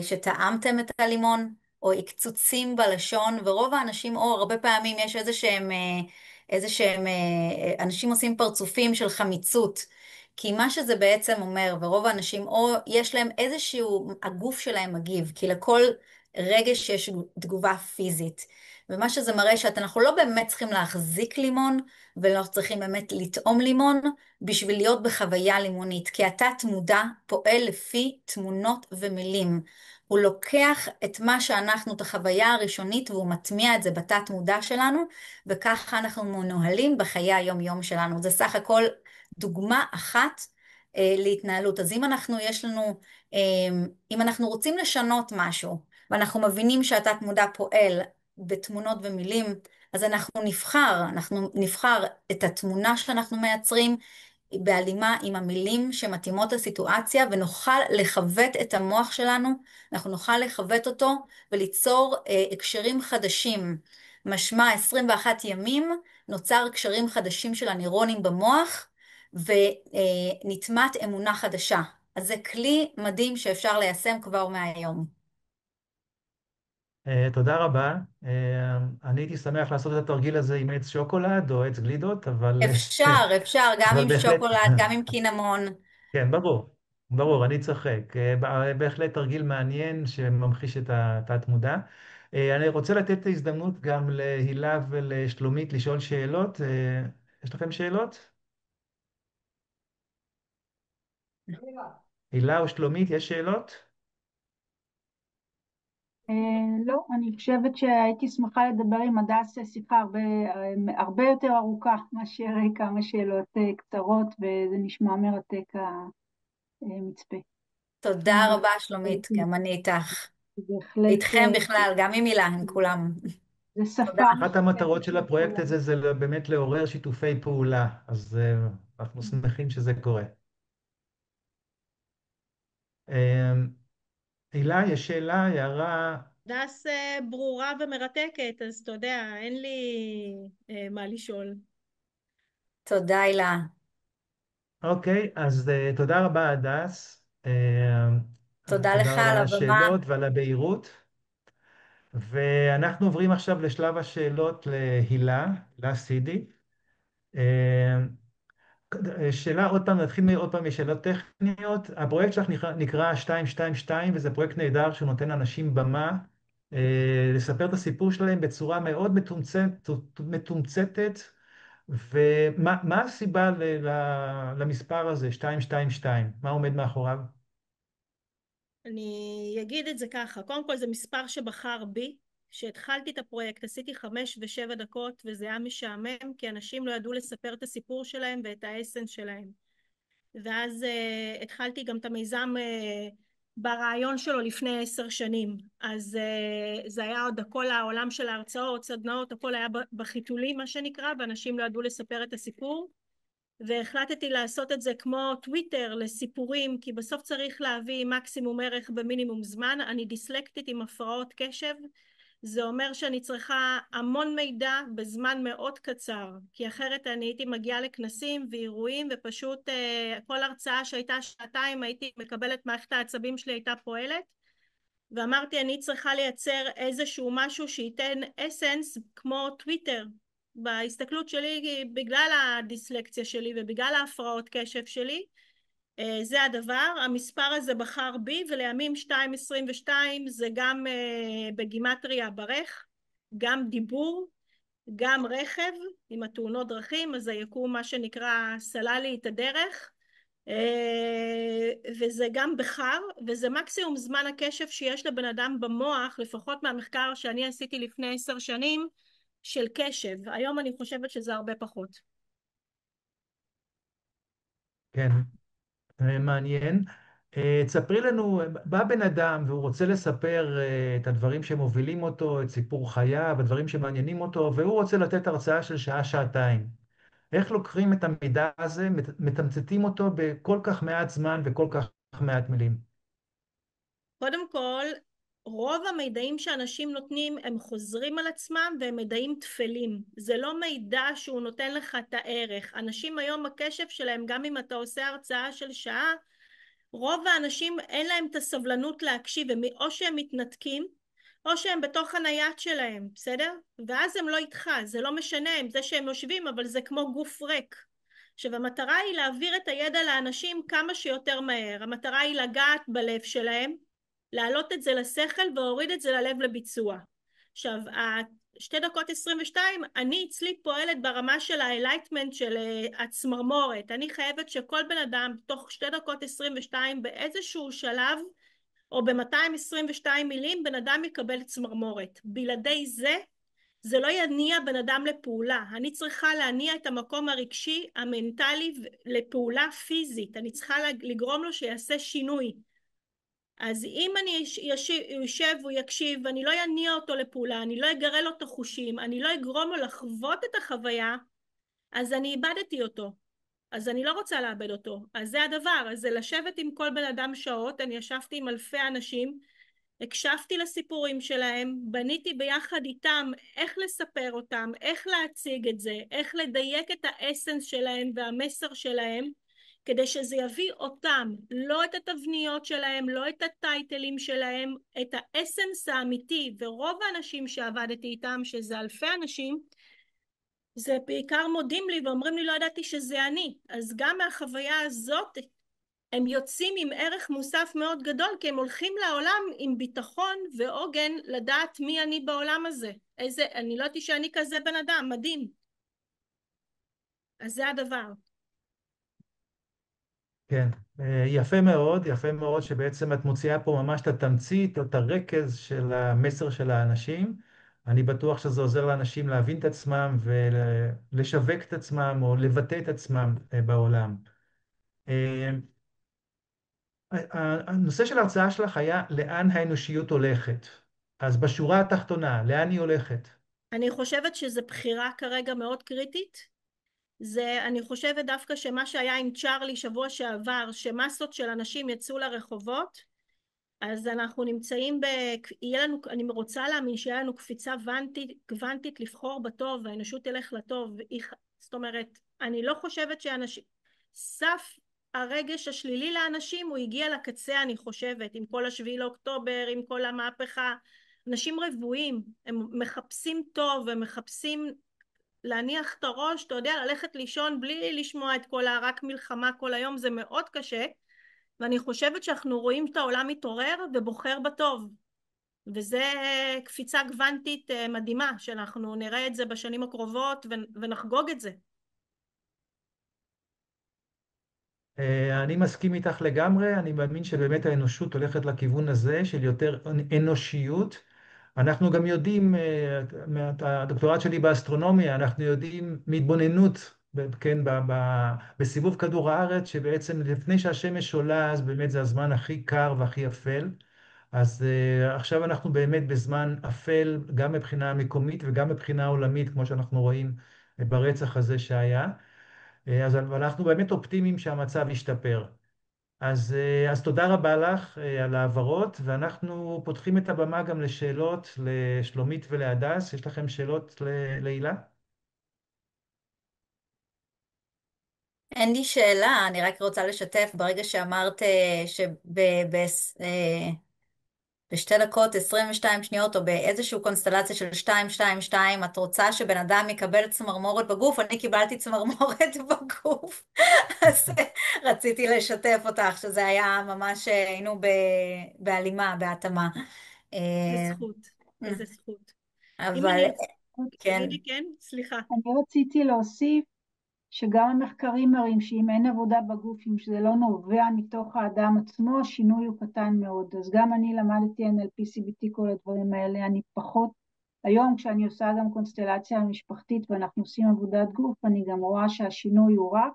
שטעמתם את הלימון? או קצוצים בלשון? ורוב האנשים, או הרבה פעמים יש אנשים עושים פרצופים של חמיצות. כי מה שזה בעצם אומר, ורוב האנשים, או יש להם איזשהו, הגוף שלהם מגיב, כי לכל רגש יש תגובה פיזית. ומה שזה מראה שאנחנו לא באמת צריכים להחזיק לימון, ולא צריכים באמת לטעום לימון, בשביל להיות בחוויה לימונית. כי התת מודע פועל לפי תמונות ומילים. הוא לוקח את מה שאנחנו, את החוויה הראשונית, והוא מטמיע את זה בתת מודע שלנו, וככה אנחנו מנוהלים בחיי היום-יום שלנו. זה סך הכל דוגמה אחת להתנהלות. אז אם אם אנחנו רוצים לשנות משהו, ואנחנו מבינים שהתת מודע פועל בתמונות ומילים, אז אנחנו נבחר את התמונה שאנחנו מייצרים בהלימה עם המילים שמתאימות לסיטואציה, ונוכל לכוות את המוח שלנו, אנחנו נוכל לכוות אותו וליצור הקשרים חדשים. משמע 21 ימים נוצר הקשרים חדשים של הנוירונים במוח, ונטמעת אמונה חדשה. אז זה כלי מדהים שאפשר ליישם כבר מהיום. תודה רבה. אני הייתי שמח לעשות את התרגיל הזה עם עץ שוקולד או עץ גלידות, אפשר, גם אבל עם בהחלט, שוקולד, גם עם קינמון. כן, ברור, ברור, אני צוחק. בהחלט תרגיל מעניין שממחיש את התת-מודע. אני רוצה לתת את ההזדמנות גם להילה ולשלומית לשאול שאלות. יש לכם שאלות? הילה או שלומית, יש שאלות? לא, אני חושבת שהייתי שמחה לדבר עם הדס שיחה הרבה יותר ארוכה מאשר כמה שאלות קצרות, וזה נשמע מרתק המצפה. תודה רבה, שלומית, גם אני איתך. בהחלט, איתכם בכלל, גם עם מילה, עם כולם. זה תודה. שפה אחת המטרות משותפת של הפרויקט לכולם. הזה זה באמת לעורר שיתופי פעולה, אז אנחנו שמחים שזה קורה. הילה, יש שאלה, הערה? דס ברורה ומרתקת, אז אתה יודע, אין לי מה לשאול. תודה, הילה. אוקיי, אז תודה רבה, הדס. תודה לך תודה רבה על על הבמה. השאלות ועל הבהירות. ואנחנו עוברים עכשיו לשלב השאלות להילה, הילה סידי. שאלה עוד פעם, נתחיל עוד פעם משאלות טכניות. הפרויקט שלך נקרא 222, וזה פרויקט נהדר שנותן לאנשים במה לספר את הסיפור שלהם בצורה מאוד מתומצתת. ומה הסיבה למספר הזה, 222? מה עומד מאחוריו? אני אגיד את זה ככה, קודם כל זה מספר שבחר בי, כשהתחלתי את הפרויקט עשיתי 5 ו7 דקות וזה היה משעמם כי אנשים לא ידעו לספר את הסיפור שלהם ואת האסנס שלהם. ואז התחלתי גם את המיזם ברעיון שלו לפני 10 שנים, אז זה היה עוד כל העולם של ההרצאות, סדנאות, הכל היה בחיתולים מה שנקרא, ואנשים לא ידעו לספר את הסיפור. והחלטתי לעשות את זה כמו טוויטר לסיפורים, כי בסוף צריך להביא מקסימום ערך במינימום זמן. אני דיסלקטית עם הפרעות קשב, זה אומר שאני צריכה המון מידע בזמן מאוד קצר, כי אחרת אני הייתי מגיעה לכנסים ואירועים, ופשוט כל הרצאה שהייתה 2 הייתי מקבלת, מערכת העצבים שלי הייתה פועלת, ואמרתי אני צריכה לייצר איזשהו משהו שייתן אסנס כמו טוויטר. בהסתכלות שלי, בגלל הדיסלקציה שלי ובגלל ההפרעות קשב שלי, זה הדבר. המספר הזה בחר בי, ולימים 222 זה גם בגימטריה ברך, גם דיבור, גם רכב עם התאונות דרכים, אז היקום מה שנקרא סלל לי את הדרך, וזה גם בחר, וזה מקסימום זמן הקשב שיש לבן אדם במוח, לפחות מהמחקר שאני עשיתי לפני 10 שנים של קשב. היום אני חושבת שזה הרבה פחות. כן, מעניין. תספרי לנו, בא בן אדם והוא רוצה לספר את הדברים שמובילים אותו, את סיפור חייו, הדברים שמעניינים אותו, והוא רוצה לתת הרצאה של שעה, שעתיים. איך לוקחים את המידע הזה, מתמצתים אותו בכל כך מעט זמן וכל כך מעט מילים? קודם כל, רוב המידעים שאנשים נותנים הם חוזרים על עצמם והם מידעים תפלים. זה לא מידע שהוא נותן לך את הערך. אנשים היום הקשב שלהם, גם אם אתה עושה הרצאה של שעה, רוב האנשים אין להם את הסבלנות להקשיב, או שהם מתנתקים, או שהם בתוך הנייד שלהם, בסדר? ואז הם לא איתך, זה לא משנה, זה שהם יושבים, אבל זה כמו גוף ריק. עכשיו, המטרה היא להעביר את הידע לאנשים כמה שיותר מהר. המטרה היא לגעת בלב שלהם, להעלות את זה לשכל והוריד את זה ללב לביצוע. עכשיו, 2 דקות 22, אני אצלי פועלת ברמה של האלייטמנט של הצמרמורת. אני חייבת שכל בן אדם תוך 2 דקות 22 באיזשהו שלב, או ב-222 מילים, בן אדם יקבל צמרמורת. בלעדי זה, זה לא יניע בן אדם לפעולה. אני צריכה להניע את המקום הרגשי, המנטלי, לפעולה פיזית. אני צריכה לגרום לו שיעשה שינוי. אז אם אני יושב והוא יקשיב ואני לא יניע אותו לפעולה, אני לא אגרה לו את החושים, אני לא אגרום לו לחוות את החוויה, אז אני איבדתי אותו. אז אני לא רוצה לאבד אותו. אז זה הדבר, אז זה לשבת עם כל בן אדם שעות. אני ישבתי עם אלפי אנשים, הקשבתי לסיפורים שלהם, בניתי ביחד איתם איך לספר אותם, איך להציג את זה, איך לדייק את האסנס שלהם והמסר שלהם, כדי שזה יביא אותם, לא את התבניות שלהם, לא את הטייטלים שלהם, את האסנס האמיתי. ורוב האנשים שעבדתי איתם, שזה אלפי אנשים, זה בעיקר מודים לי ואומרים לי לא ידעתי שזה אני. אז גם מהחוויה הזאת הם יוצאים עם ערך מוסף מאוד גדול, כי הם הולכים לעולם עם ביטחון ועוגן לדעת מי אני בעולם הזה. אני לא ידעתי שאני כזה בן אדם, מדהים. אז זה הדבר. כן, יפה מאוד שבעצם את מוציאה פה ממש את התמצית או את הרכז של המסר של האנשים. אני בטוח שזה עוזר לאנשים להבין את עצמם ולשווק את עצמם או לבטא את עצמם בעולם. אה, הנושא של ההרצאה שלך היה לאן האנושיות הולכת. אז בשורה התחתונה, לאן היא הולכת? אני חושבת שזו בחירה כרגע מאוד קריטית. אני חושבת דווקא שמה שהיה עם צ'ארלי שבוע שעבר, שמסות של אנשים יצאו לרחובות, אז אנחנו נמצאים אני רוצה להאמין שיהיה לנו קפיצה קוונטית לבחור בטוב, והאנושות תלך לטוב. זאת אומרת, אני לא חושבת סף הרגש השלילי לאנשים הוא הגיע לקצה, אני חושבת, עם כל 7 לאוקטובר, עם כל המהפכה. אנשים רבועים, הם מחפשים טוב, הם מחפשים להניח את הראש, אתה יודע, ללכת לישון בלי לשמוע את כל רק מלחמה כל היום, זה מאוד קשה. ואני חושבת שאנחנו רואים את העולם מתעורר ובוחר בטוב. וזה קפיצה גוונטית מדהימה, שאנחנו נראה את זה בשנים הקרובות ונחגוג את זה. אני מסכים איתך לגמרי, אני מאמין שבאמת האנושות הולכת לכיוון הזה של יותר אנושיות. אנחנו גם יודעים, מהדוקטורט שלי באסטרונומיה, אנחנו יודעים מהתבוננות, כן, בסיבוב כדור הארץ, שבעצם לפני שהשמש עולה, אז באמת זה הזמן הכי קר והכי אפל. אז עכשיו אנחנו באמת בזמן אפל, גם מבחינה מקומית וגם מבחינה עולמית, כמו שאנחנו רואים ברצח הזה שהיה. אבל אנחנו באמת אופטימיים שהמצב ישתפר. אז תודה רבה לך על ההבהרות, ואנחנו פותחים את הבמה גם לשאלות לשלומית ולהדס. יש לכם שאלות להילה? אין לי שאלה, אני רק רוצה לשתף ברגע שאמרת בשתי דקות 22 שניות או באיזושהי קונסטלציה של 2-2-2 את רוצה שבן אדם יקבל צמרמורת בגוף, אני קיבלתי צמרמורת בגוף. אז רציתי לשתף אותך שזה היה ממש, היינו בהלימה, בהתאמה. איזה אה, זכות, איזה זכות. אם אבל אני... כן, תגידי כן, סליחה. אני רציתי להוסיף שגם המחקרים מראים שאם אין עבודה בגוף, אם שזה לא נובע מתוך האדם עצמו, השינוי הוא קטן מאוד. אז גם אני למדתי NLP, CBT, כל הדברים האלה, אני פחות, היום כשאני עושה גם קונסטלציה משפחתית ואנחנו עושים עבודת גוף, אני גם רואה שהשינוי הוא רק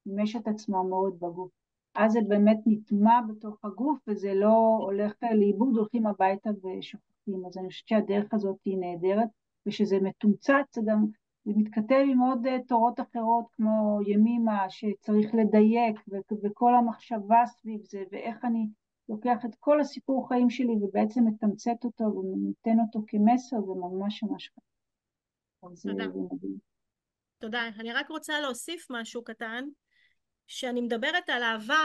מימש את עצמו מאוד בגוף. אז זה באמת נטמע בתוך הגוף וזה לא הולך לאיבוד, הולכים הביתה ושוכחים. אז אני חושבת שהדרך הזאת היא נהדרת, ושזה מתומצת, זה גם זה מתכתב עם עוד תורות אחרות כמו ימימה שצריך לדייק וכל המחשבה סביב זה ואיך אני לוקח את כל הסיפור חיים שלי ובעצם מתמצת אותו ונותן אותו כמסר, זה ממש ממש חשוב. זה תודה. מדהים. תודה. אני רק רוצה להוסיף משהו קטן. כשאני מדברת על אהבה,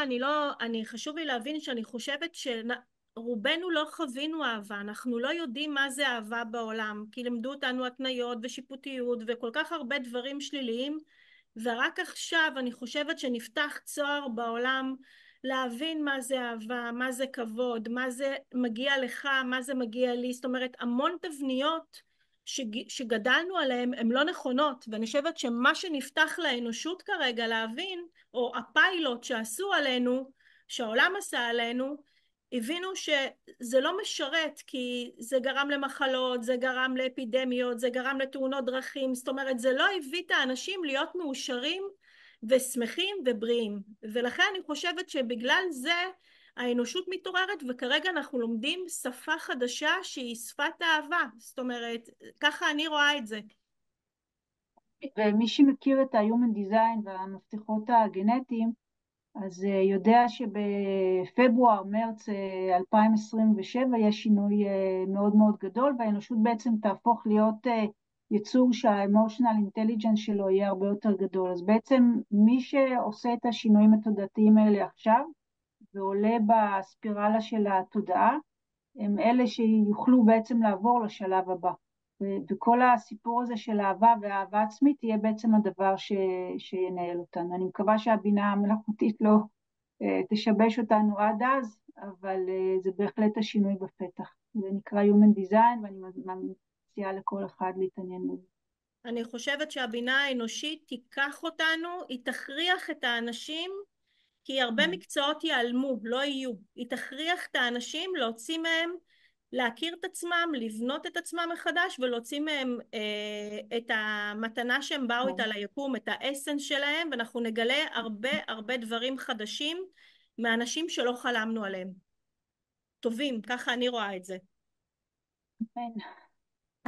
חשוב לי להבין שאני חושבת שרובנו לא חווינו אהבה, אנחנו לא יודעים מה זה אהבה בעולם, כי לימדו אותנו התניות ושיפוטיות וכל כך הרבה דברים שליליים, ורק עכשיו אני חושבת שנפתח צוהר בעולם להבין מה זה אהבה, מה זה כבוד, מה זה מגיע לך, מה זה מגיע לי, זאת אומרת המון תבניות שגדלנו עליהן הן לא נכונות, ואני חושבת שמה שנפתח לאנושות כרגע להבין, או הפיילוט שעשו עלינו, שהעולם עשה עלינו, הבינו שזה לא משרת, כי זה גרם למחלות, זה גרם לאפידמיות, זה גרם לתאונות דרכים, זאת אומרת זה לא הביא את האנשים להיות מאושרים ושמחים ובריאים, ולכן אני חושבת שבגלל זה האנושות מתעוררת, וכרגע אנחנו לומדים שפה חדשה שהיא שפת האהבה, זאת אומרת ככה אני רואה את זה. ומי שמכיר את ה-Human Design והמפתחות הגנטיים, אז יודע שבפברואר, מרץ 2027 יש שינוי מאוד מאוד גדול, והאנושות בעצם תהפוך להיות יצור שה-emotional intelligence שלו יהיה הרבה יותר גדול. אז בעצם מי שעושה את השינויים התודעתיים האלה עכשיו, ועולה בספירלה של התודעה, הם אלה שיוכלו בעצם לעבור לשלב הבא. וכל הסיפור הזה של אהבה ואהבה עצמית יהיה בעצם הדבר שינהל אותנו. אני מקווה שהבינה המלאכותית לא תשבש אותנו עד אז, אבל זה בהחלט השינוי בפתח. זה נקרא Human Design, ואני מציעה לכל אחד להתעניין בזה. אני חושבת שהבינה האנושית תיקח אותנו, היא תכריח את האנשים, כי הרבה מקצועות ייעלמו, לא יהיו. היא תכריח את האנשים להוציא מהם, להכיר את עצמם, לבנות את עצמם מחדש, ולהוציא מהם את המתנה שהם באו איתה ליקום, את האסנס שלהם, ואנחנו נגלה הרבה הרבה דברים חדשים מאנשים שלא חלמנו עליהם. טובים, ככה אני רואה את זה.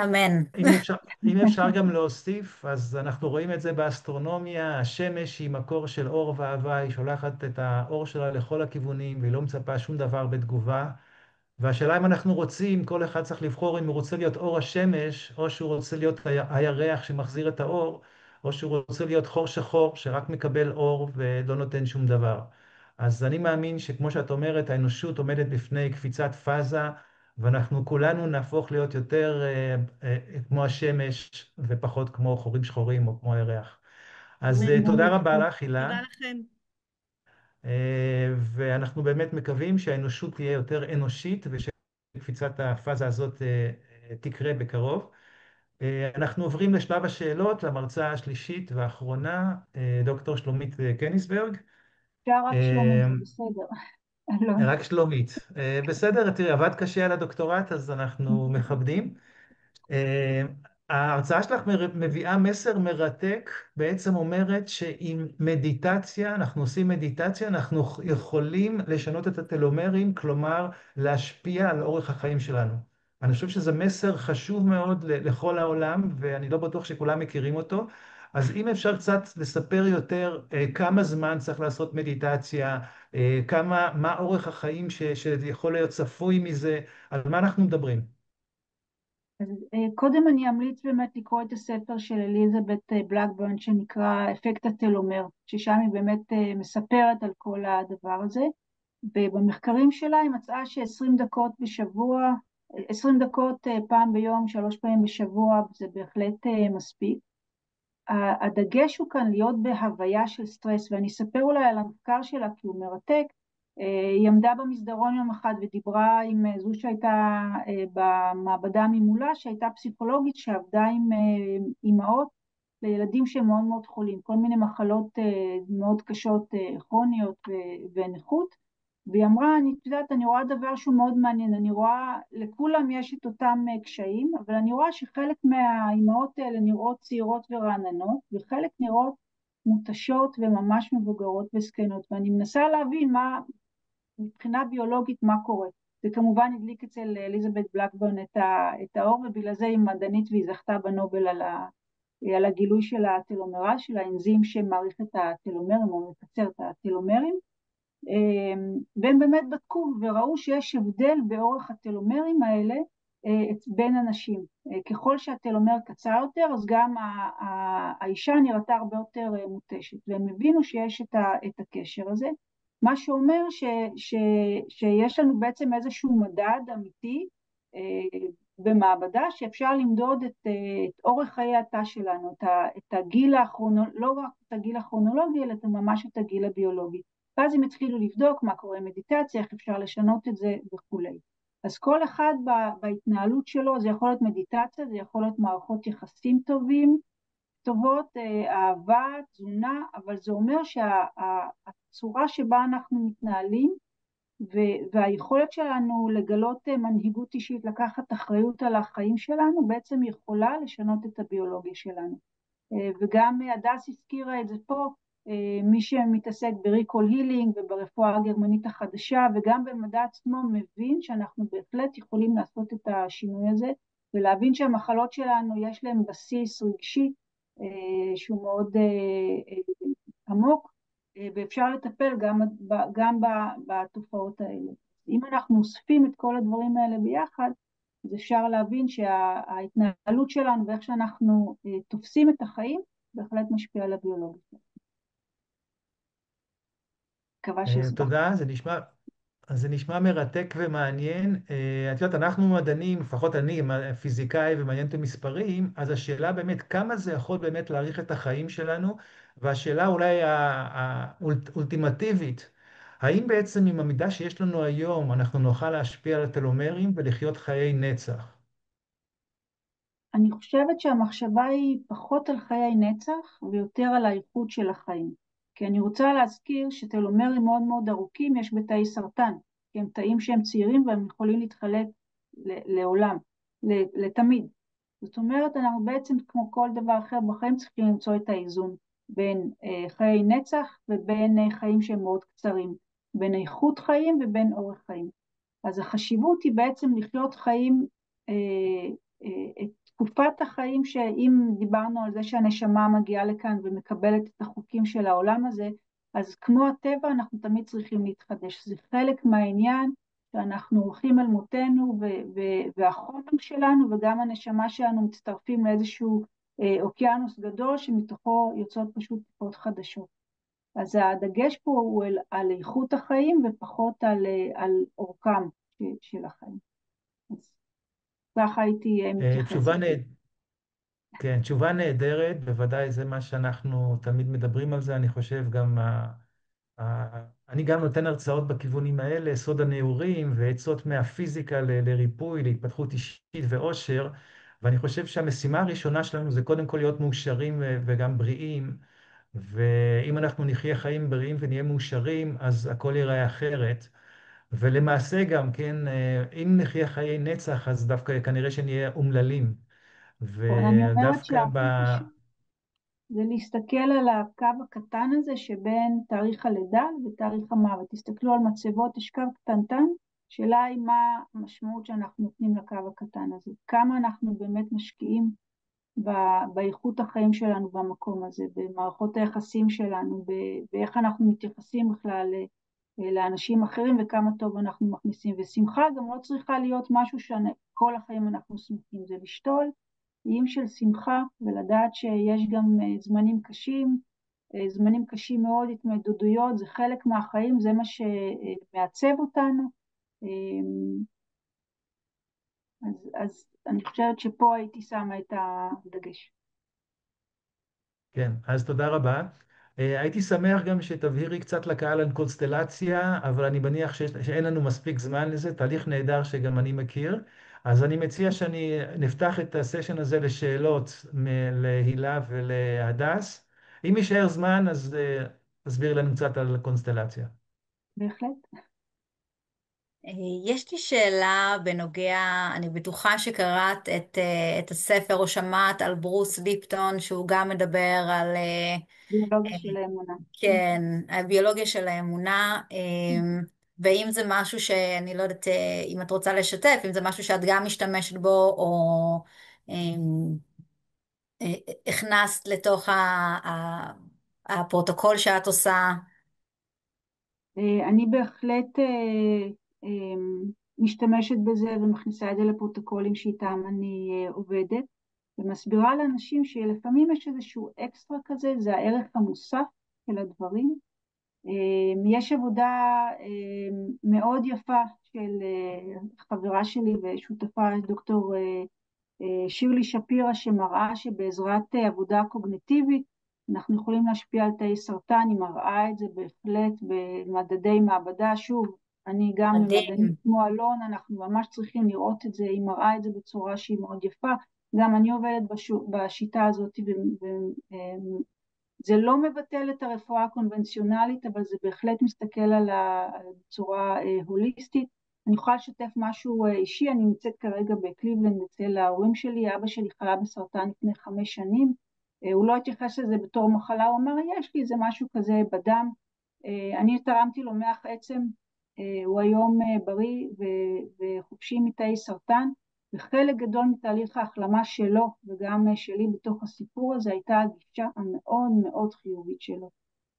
אמן. אם אפשר גם להוסיף, אז אנחנו רואים את זה באסטרונומיה, השמש היא מקור של אור ואהבה, היא שולחת את האור שלה לכל הכיוונים, והיא לא מצפה שום דבר בתגובה. והשאלה אם אנחנו רוצים, כל אחד צריך לבחור אם הוא רוצה להיות אור השמש, או שהוא רוצה להיות הירח שמחזיר את האור, או שהוא רוצה להיות חור שחור שרק מקבל אור ולא נותן שום דבר. אז אני מאמין שכמו שאת אומרת, האנושות עומדת בפני קפיצת פאזה, ואנחנו כולנו נהפוך להיות יותר כמו השמש, ופחות כמו חורים שחורים או כמו הירח. אז תודה רבה לך, הילה. תודה לכם. ואנחנו באמת מקווים שהאנושות תהיה יותר אנושית, ושקפיצת הפאזה הזאת תקרה בקרוב. אנחנו עוברים לשלב השאלות, למרצה השלישית והאחרונה, דוקטור שלומית קניסברג. אפשר רק שלומית, זה בסדר. רק שלומית. בסדר, תראי, עבדת קשה על הדוקטורט, אז אנחנו מכבדים. ההרצאה שלך מביאה מסר מרתק, בעצם אומרת שעם מדיטציה, אנחנו עושים מדיטציה, אנחנו יכולים לשנות את הטלומרים, כלומר להשפיע על אורך החיים שלנו. אני חושב שזה מסר חשוב מאוד לכל העולם, ואני לא בטוח שכולם מכירים אותו, אז אם אפשר קצת לספר יותר כמה זמן צריך לעשות מדיטציה, מה אורך החיים שיכול להיות צפוי מזה, על מה אנחנו מדברים? אז קודם אני אמליץ באמת לקרוא את הספר של אליזבת בלקברן שנקרא אפקט הטלומר, ששם היא באמת מספרת על כל הדבר הזה, ובמחקרים שלה היא מצאה ש20 דקות בשבוע, 20 דקות פעם ביום, 3 פעמים בשבוע, זה בהחלט מספיק. הדגש הוא כאן להיות בהוויה של סטרס, ואני אספר אולי על המחקר שלה כי הוא מרתק. היא עמדה במסדרון יום אחד ודיברה עם זו שהייתה במעבדה ממולה, שהייתה פסיכולוגית שעבדה עם אימהות לילדים שהם מאוד מאוד חולים, כל מיני מחלות מאוד קשות, כרוניות ונכות, והיא אמרה, אני יודעת, אני רואה דבר שהוא מאוד מעניין, אני רואה, לכולם יש את אותם קשיים, אבל אני רואה שחלק מהאימהות האלה נראות צעירות ורעננות, וחלק נראות מותשות וממש מבוגרות וזקנות, ואני מנסה להבין מה, מבחינה ביולוגית מה קורה. זה כמובן הדליק אצל אליזבת בלקברן את האור, ובגלל זה היא מדענית והיא זכתה בנובל על הגילוי של הטלומרז, של האנזים שמעריך את הטלומרים או מקצר את הטלומרים, והם באמת בדקו וראו שיש הבדל באורך הטלומרים האלה בין אנשים. ככל שהטלומר קצר יותר, אז גם האישה נראתה הרבה יותר מותשת, והם הבינו שיש את הקשר הזה, מה שאומר שיש לנו בעצם איזשהו מדד אמיתי במעבדה שאפשר למדוד את אורך חיי התא שלנו, את הגיל הכרונולוגי, לא רק את הגיל הכרונולוגי, אלא ממש את הגיל הביולוגי. ואז הם התחילו לבדוק מה קורה עם מדיטציה, איך אפשר לשנות את זה וכולי. אז כל אחד בהתנהלות שלו, זה יכול להיות מדיטציה, זה יכול להיות מערכות יחסים טובות, אהבה, תזונה, אבל זה אומר שהצורה שבה אנחנו מתנהלים, והיכולת שלנו לגלות מנהיגות אישית, לקחת אחריות על החיים שלנו, בעצם יכולה לשנות את הביולוגיה שלנו. וגם הדס הזכירה את זה פה, מי שמתעסק בריקול הילינג וברפואה הגרמנית החדשה, וגם במדע עצמו מבין שאנחנו בהחלט יכולים לעשות את השינוי הזה, ולהבין שהמחלות שלנו יש להן בסיס רגשי, שהוא מאוד עמוק, ואפשר לטפל גם בתופעות האלה. אם אנחנו אוספים את כל הדברים האלה ביחד, אז אפשר להבין שההתנהלות שלנו ואיך שאנחנו תופסים את החיים, בהחלט משפיע על הביולוגיה. מקווה שהסברתי. תודה, זה נשמע מרתק ומעניין. את יודעת, אנחנו מדענים, לפחות אני פיזיקאי ומעניין אותי מספרים, אז השאלה באמת כמה זה יכול באמת להאריך את החיים שלנו, והשאלה אולי האולטימטיבית, האם בעצם עם המידע שיש לנו היום אנחנו נוכל להשפיע על הטלומרים ולחיות חיי נצח? אני חושבת שהמחשבה היא פחות על חיי נצח ויותר על האיכות של החיים. כי אני רוצה להזכיר שטלומרים מאוד מאוד ארוכים יש בתאי סרטן, כי הם תאים שהם צעירים והם יכולים להתחלק לעולם, לתמיד. זאת אומרת, אנחנו בעצם כמו כל דבר אחר בחיים צריכים למצוא את האיזון בין חיי נצח ובין חיים שהם מאוד קצרים, בין איכות חיים ובין אורך חיים. אז החשיבות היא בעצם לחיות חיים, את תקופת החיים שאם דיברנו על זה שהנשמה מגיעה לכאן ומקבלת את החוקים של העולם הזה, אז כמו הטבע אנחנו תמיד צריכים להתחדש. זה חלק מהעניין שאנחנו הולכים אל מותנו והחומר שלנו וגם הנשמה שלנו מצטרפים לאיזשהו אוקיינוס גדול שמתוכו יוצאות פשוט טיפות חדשות. אז הדגש פה הוא על איכות החיים ופחות על אורכם של החיים. אז ככה הייתי מתייחסת. כן, תשובה נהדרת, בוודאי זה מה שאנחנו תמיד מדברים על זה, אני חושב גם, אני גם נותן הרצאות בכיוונים האלה, סוד הנעורים ועצות מהפיזיקה לריפוי, להתפתחות אישית ואושר, ואני חושב שהמשימה הראשונה שלנו זה קודם כל להיות מאושרים וגם בריאים, ואם אנחנו נחיה חיים בריאים ונהיה מאושרים, אז הכל ייראה אחרת. ולמעשה גם, כן, אם נחיה חיי נצח, אז דווקא כנראה שנהיה אומללים. אני אומרת ודווקא שהכי חשוב זה להסתכל על הקו הקטן הזה שבין תאריך הלידה ותאריך המוות. תסתכלו על מצבות, יש קו קטנטן, שאלה היא מה המשמעות שאנחנו נותנים לקו הקטן הזה. כמה אנחנו באמת משקיעים באיכות החיים שלנו במקום הזה, במערכות היחסים שלנו, באיך אנחנו מתייחסים בכלל לאנשים אחרים וכמה טוב אנחנו מכניסים. ושמחה גם לא צריכה להיות משהו שכל החיים אנחנו שמחים, זה לשתול איים של שמחה ולדעת שיש גם זמנים קשים, זמנים קשים מאוד, התמודדויות, זה חלק מהחיים, זה מה שמעצב אותנו. אז אני חושבת שפה הייתי שמה את הדגש. כן, אז תודה רבה. הייתי שמח גם שתבהירי קצת לקהל על קונסטלציה, אבל אני מניח שאין לנו מספיק זמן לזה, תהליך נהדר שגם אני מכיר. אז אני מציע שאני נפתח את הסשן הזה לשאלות להילה ולהדס. אם יישאר זמן, אז תסביר לנו קצת על קונסטלציה. בהחלט. יש לי שאלה בנוגע, אני בטוחה שקראת את הספר או שמעת על ברוס ליפטון, שהוא גם מדבר על, ביולוגיה של האמונה. כן, הביולוגיה של האמונה, ואם זה משהו שאני לא יודעת אם את רוצה לשתף, אם זה משהו שאת גם משתמשת בו, או הכנסת לתוך הפרוטוקול שאת עושה. אני בהחלט משתמשת בזה ומכניסה את זה לפרוטוקולים שאיתם אני עובדת, ומסבירה לאנשים שלפעמים יש איזשהו אקסטרה כזה, זה הערך המוסף של הדברים. יש עבודה מאוד יפה של חברה שלי ושותפה דוקטור שירלי שפירא, שמראה שבעזרת עבודה קוגניטיבית אנחנו יכולים להשפיע על תאי סרטן, היא מראה את זה בהחלט במדדי מעבדה. שוב, אני גם מדענית מדהים. כמו אלון, אנחנו ממש צריכים לראות את זה, היא מראה את זה בצורה שהיא מאוד יפה, גם אני עובדת בשיטה הזאת, זה לא מבטל את הרפואה הקונבנציונלית, אבל זה בהחלט מסתכל על הצורה הוליסטית. אני יכולה לשתף משהו אישי, אני נמצאת כרגע בקליבלנד אצל ההורים שלי, אבא שלי חלה בסרטן לפני 5 שנים, הוא לא התייחס לזה בתור מחלה, הוא אמר יש לי איזה משהו כזה בדם, אני תרמתי לו מח עצם, הוא היום בריא וחופשי מתאי סרטן, וחלק גדול מתהליך ההחלמה שלו וגם שלי בתוך הסיפור הזה הייתה הגישה המאוד מאוד חיובית שלו.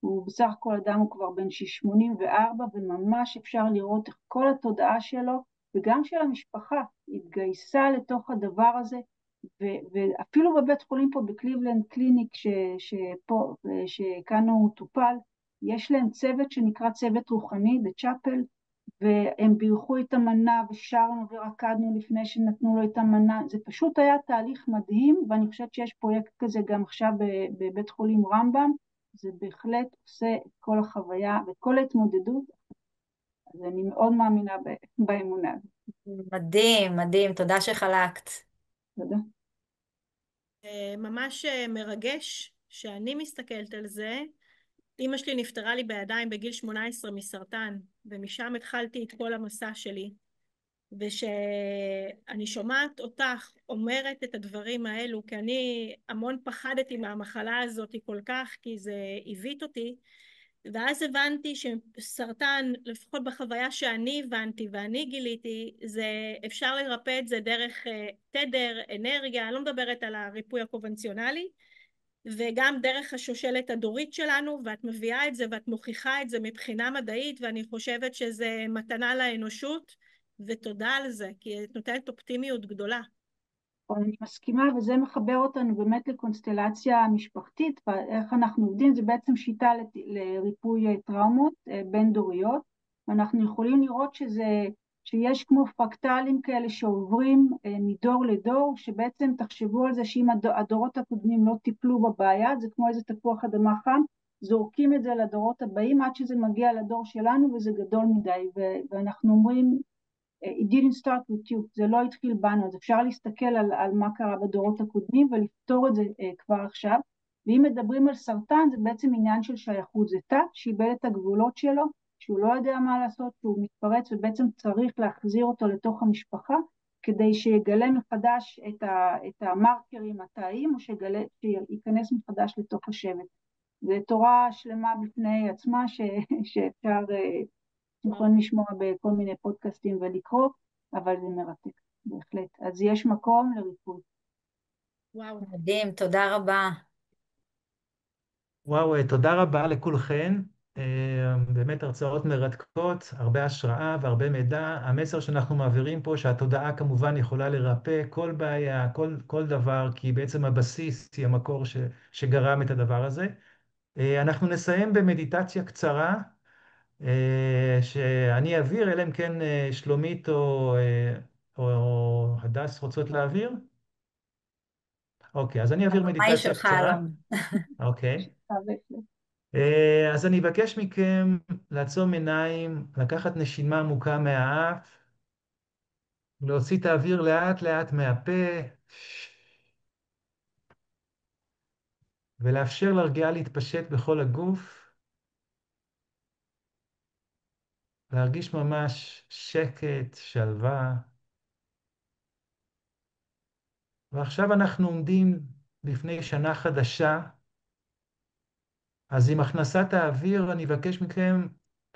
הוא בסך הכל אדם, הוא כבר בן 84, וממש אפשר לראות איך כל התודעה שלו וגם של המשפחה התגייסה לתוך הדבר הזה, ואפילו בבית חולים פה בקליבלנד קליניק שכאן הוא טופל, יש להם צוות שנקרא צוות רוחני בצ'אפל, והם בירכו את המנה ושרנו ורקדנו לפני שנתנו לו את המנה. זה פשוט היה תהליך מדהים, ואני חושבת שיש פרויקט כזה גם עכשיו בבית חולים רמב"ם, זה בהחלט עושה את כל החוויה ואת כל ההתמודדות, אז אני מאוד מאמינה באמונה. מדהים, מדהים, תודה שחלקת. תודה. ממש מרגש שאני מסתכלת על זה. אמא שלי נפטרה לי בידיים בגיל 18 מסרטן, ומשם התחלתי את כל המסע שלי. ושאני שומעת אותך אומרת את הדברים האלו, כי אני המון פחדתי מהמחלה הזאת כל כך, כי זה הביט אותי, ואז הבנתי שסרטן, לפחות בחוויה שאני הבנתי ואני גיליתי, זה אפשר לרפא את זה דרך תדר, אנרגיה, אני לא מדברת על הריפוי הקונבנציונלי, וגם דרך השושלת הדורית שלנו, ואת מביאה את זה ואת מוכיחה את זה מבחינה מדעית, ואני חושבת שזה מתנה לאנושות, ותודה על זה, כי את נותנת אופטימיות גדולה. אני מסכימה, וזה מחבר אותנו באמת לקונסטלציה המשפחתית, ואיך אנחנו עובדים, זה בעצם שיטה לריפוי טראומות בין דוריות, ואנחנו יכולים לראות שיש כמו פרקטלים כאלה שעוברים מדור לדור, שבעצם תחשבו על זה שאם הדורות הקודמים לא טיפלו בבעיה, זה כמו איזה תפוח אדמה חם, זורקים את זה לדורות הבאים עד שזה מגיע לדור שלנו, וזה גדול מדי, ואנחנו אומרים, it didn't start with you, זה לא התחיל בנו, אז אפשר להסתכל על מה קרה בדורות הקודמים ולפתור את זה כבר עכשיו. ואם מדברים על סרטן, זה בעצם עניין של שייכות, זה תא שאיבד את הגבולות שלו, שהוא לא יודע מה לעשות, שהוא מתפרץ, ובעצם צריך להחזיר אותו לתוך המשפחה, כדי שיגלה מחדש את המרקרים התאיים, או שייכנס מחדש לתוך השבט. זו תורה שלמה בפני עצמה שאפשר יכולים לשמוע בכל מיני פודקאסטים ולקרוא, אבל זה מרתק, בהחלט. אז יש מקום לריפוי. וואו. מדהים, תודה רבה. וואו, תודה רבה לכולכן. באמת הרצאות מרתקות, הרבה השראה והרבה מידע. המסר שאנחנו מעבירים פה, שהתודעה כמובן יכולה לרפא כל בעיה, כל דבר, כי בעצם הבסיס היא המקור שגרם את הדבר הזה. אנחנו נסיים במדיטציה קצרה, שאני אעביר, אלא אם כן שלומית או הדס רוצות להעביר. אוקיי, אז אני אעביר הבמה היא מדיטציה שלך, קצרה. אלון. אוקיי. אז אני אבקש מכם לעצום עיניים, לקחת נשימה עמוקה מהאף, להוציא את האוויר לאט לאט מהפה, ולאפשר לרגיעה להתפשט בכל הגוף, להרגיש ממש שקט, שלווה. ועכשיו אנחנו עומדים לפני שנה חדשה, אז עם הכנסת האוויר אני אבקש מכם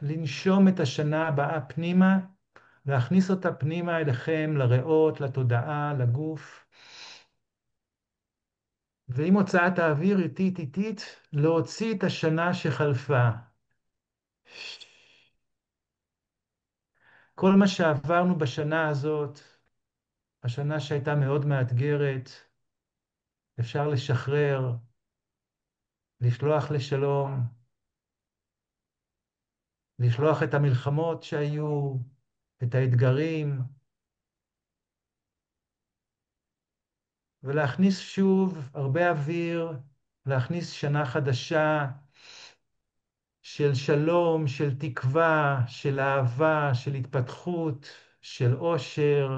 לנשום את השנה הבאה פנימה, להכניס אותה פנימה אליכם, לריאות, לתודעה, לגוף. ועם הוצאת האוויר איטית איטית, להוציא את השנה שחלפה. כל מה שעברנו בשנה הזאת, השנה שהייתה מאוד מאתגרת, אפשר לשחרר, לשלוח לשלום, לשלוח את המלחמות שהיו, את האתגרים, ולהכניס שוב הרבה אוויר, להכניס שנה חדשה של שלום, של תקווה, של אהבה, של התפתחות, של אושר,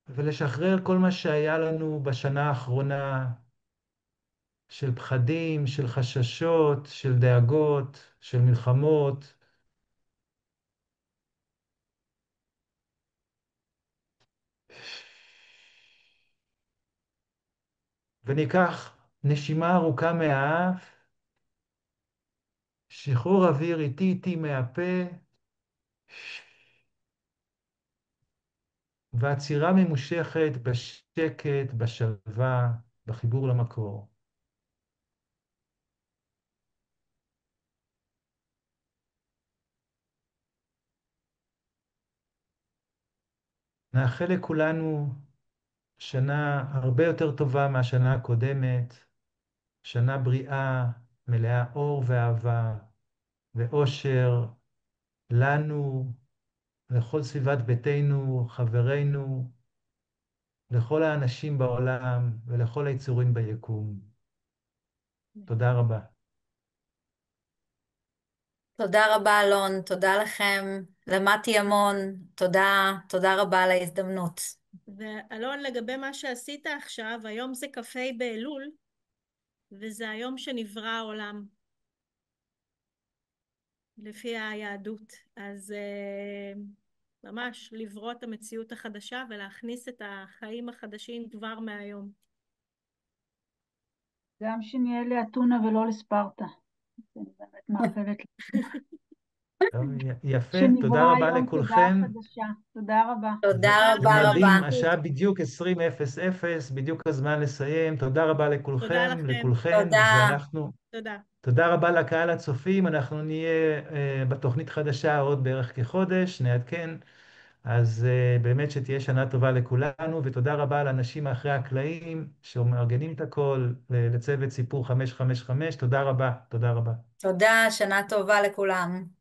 ולשחרר כל מה שהיה לנו בשנה האחרונה, של פחדים, של חששות, של דאגות, של מלחמות. וניקח נשימה ארוכה מהאף, שחרור אוויר איטי איטי מהפה, ועצירה ממושכת בשקט, בשלווה, בחיבור למקור. נאחל לכולנו שנה הרבה יותר טובה מהשנה הקודמת, שנה בריאה, מלאה אור ואהבה ואושר לנו, לכל סביבת ביתנו, חברינו, לכל האנשים בעולם ולכל היצורים ביקום. תודה רבה. תודה רבה, אלון, תודה לכם. למדתי המון. תודה, תודה רבה על ההזדמנות. ואלון, לגבי מה שעשית עכשיו, היום זה כ"ה באלול, וזה היום שנברא העולם, לפי היהדות. אז ממש לברוא את המציאות החדשה ולהכניס את החיים החדשים כבר מהיום. גם שנהיה לאתונה ולא לספרטה. אני באמת מאחלת טוב, יפה, תודה שנברא רבה היום תודעה לכולכם. חדשה. תודה רבה. תודה זה רבה לכם על רבה. מדהים, הזכות. השעה בדיוק 20:00, בדיוק הזמן לסיים. תודה רבה תודה לכולכם, לכם. לכולכן, תודה. ואנחנו, תודה. תודה רבה לקהל הצופים, אנחנו נהיה בתוכנית חדשה עוד בערך כחודש, נעדכן. אז באמת שתהיה שנה טובה לכולנו, ותודה רבה לאנשים מאחורי הקלעים שמארגנים את הכל, לצוות סיפור 555, תודה רבה, תודה רבה. תודה, שנה טובה לכולם.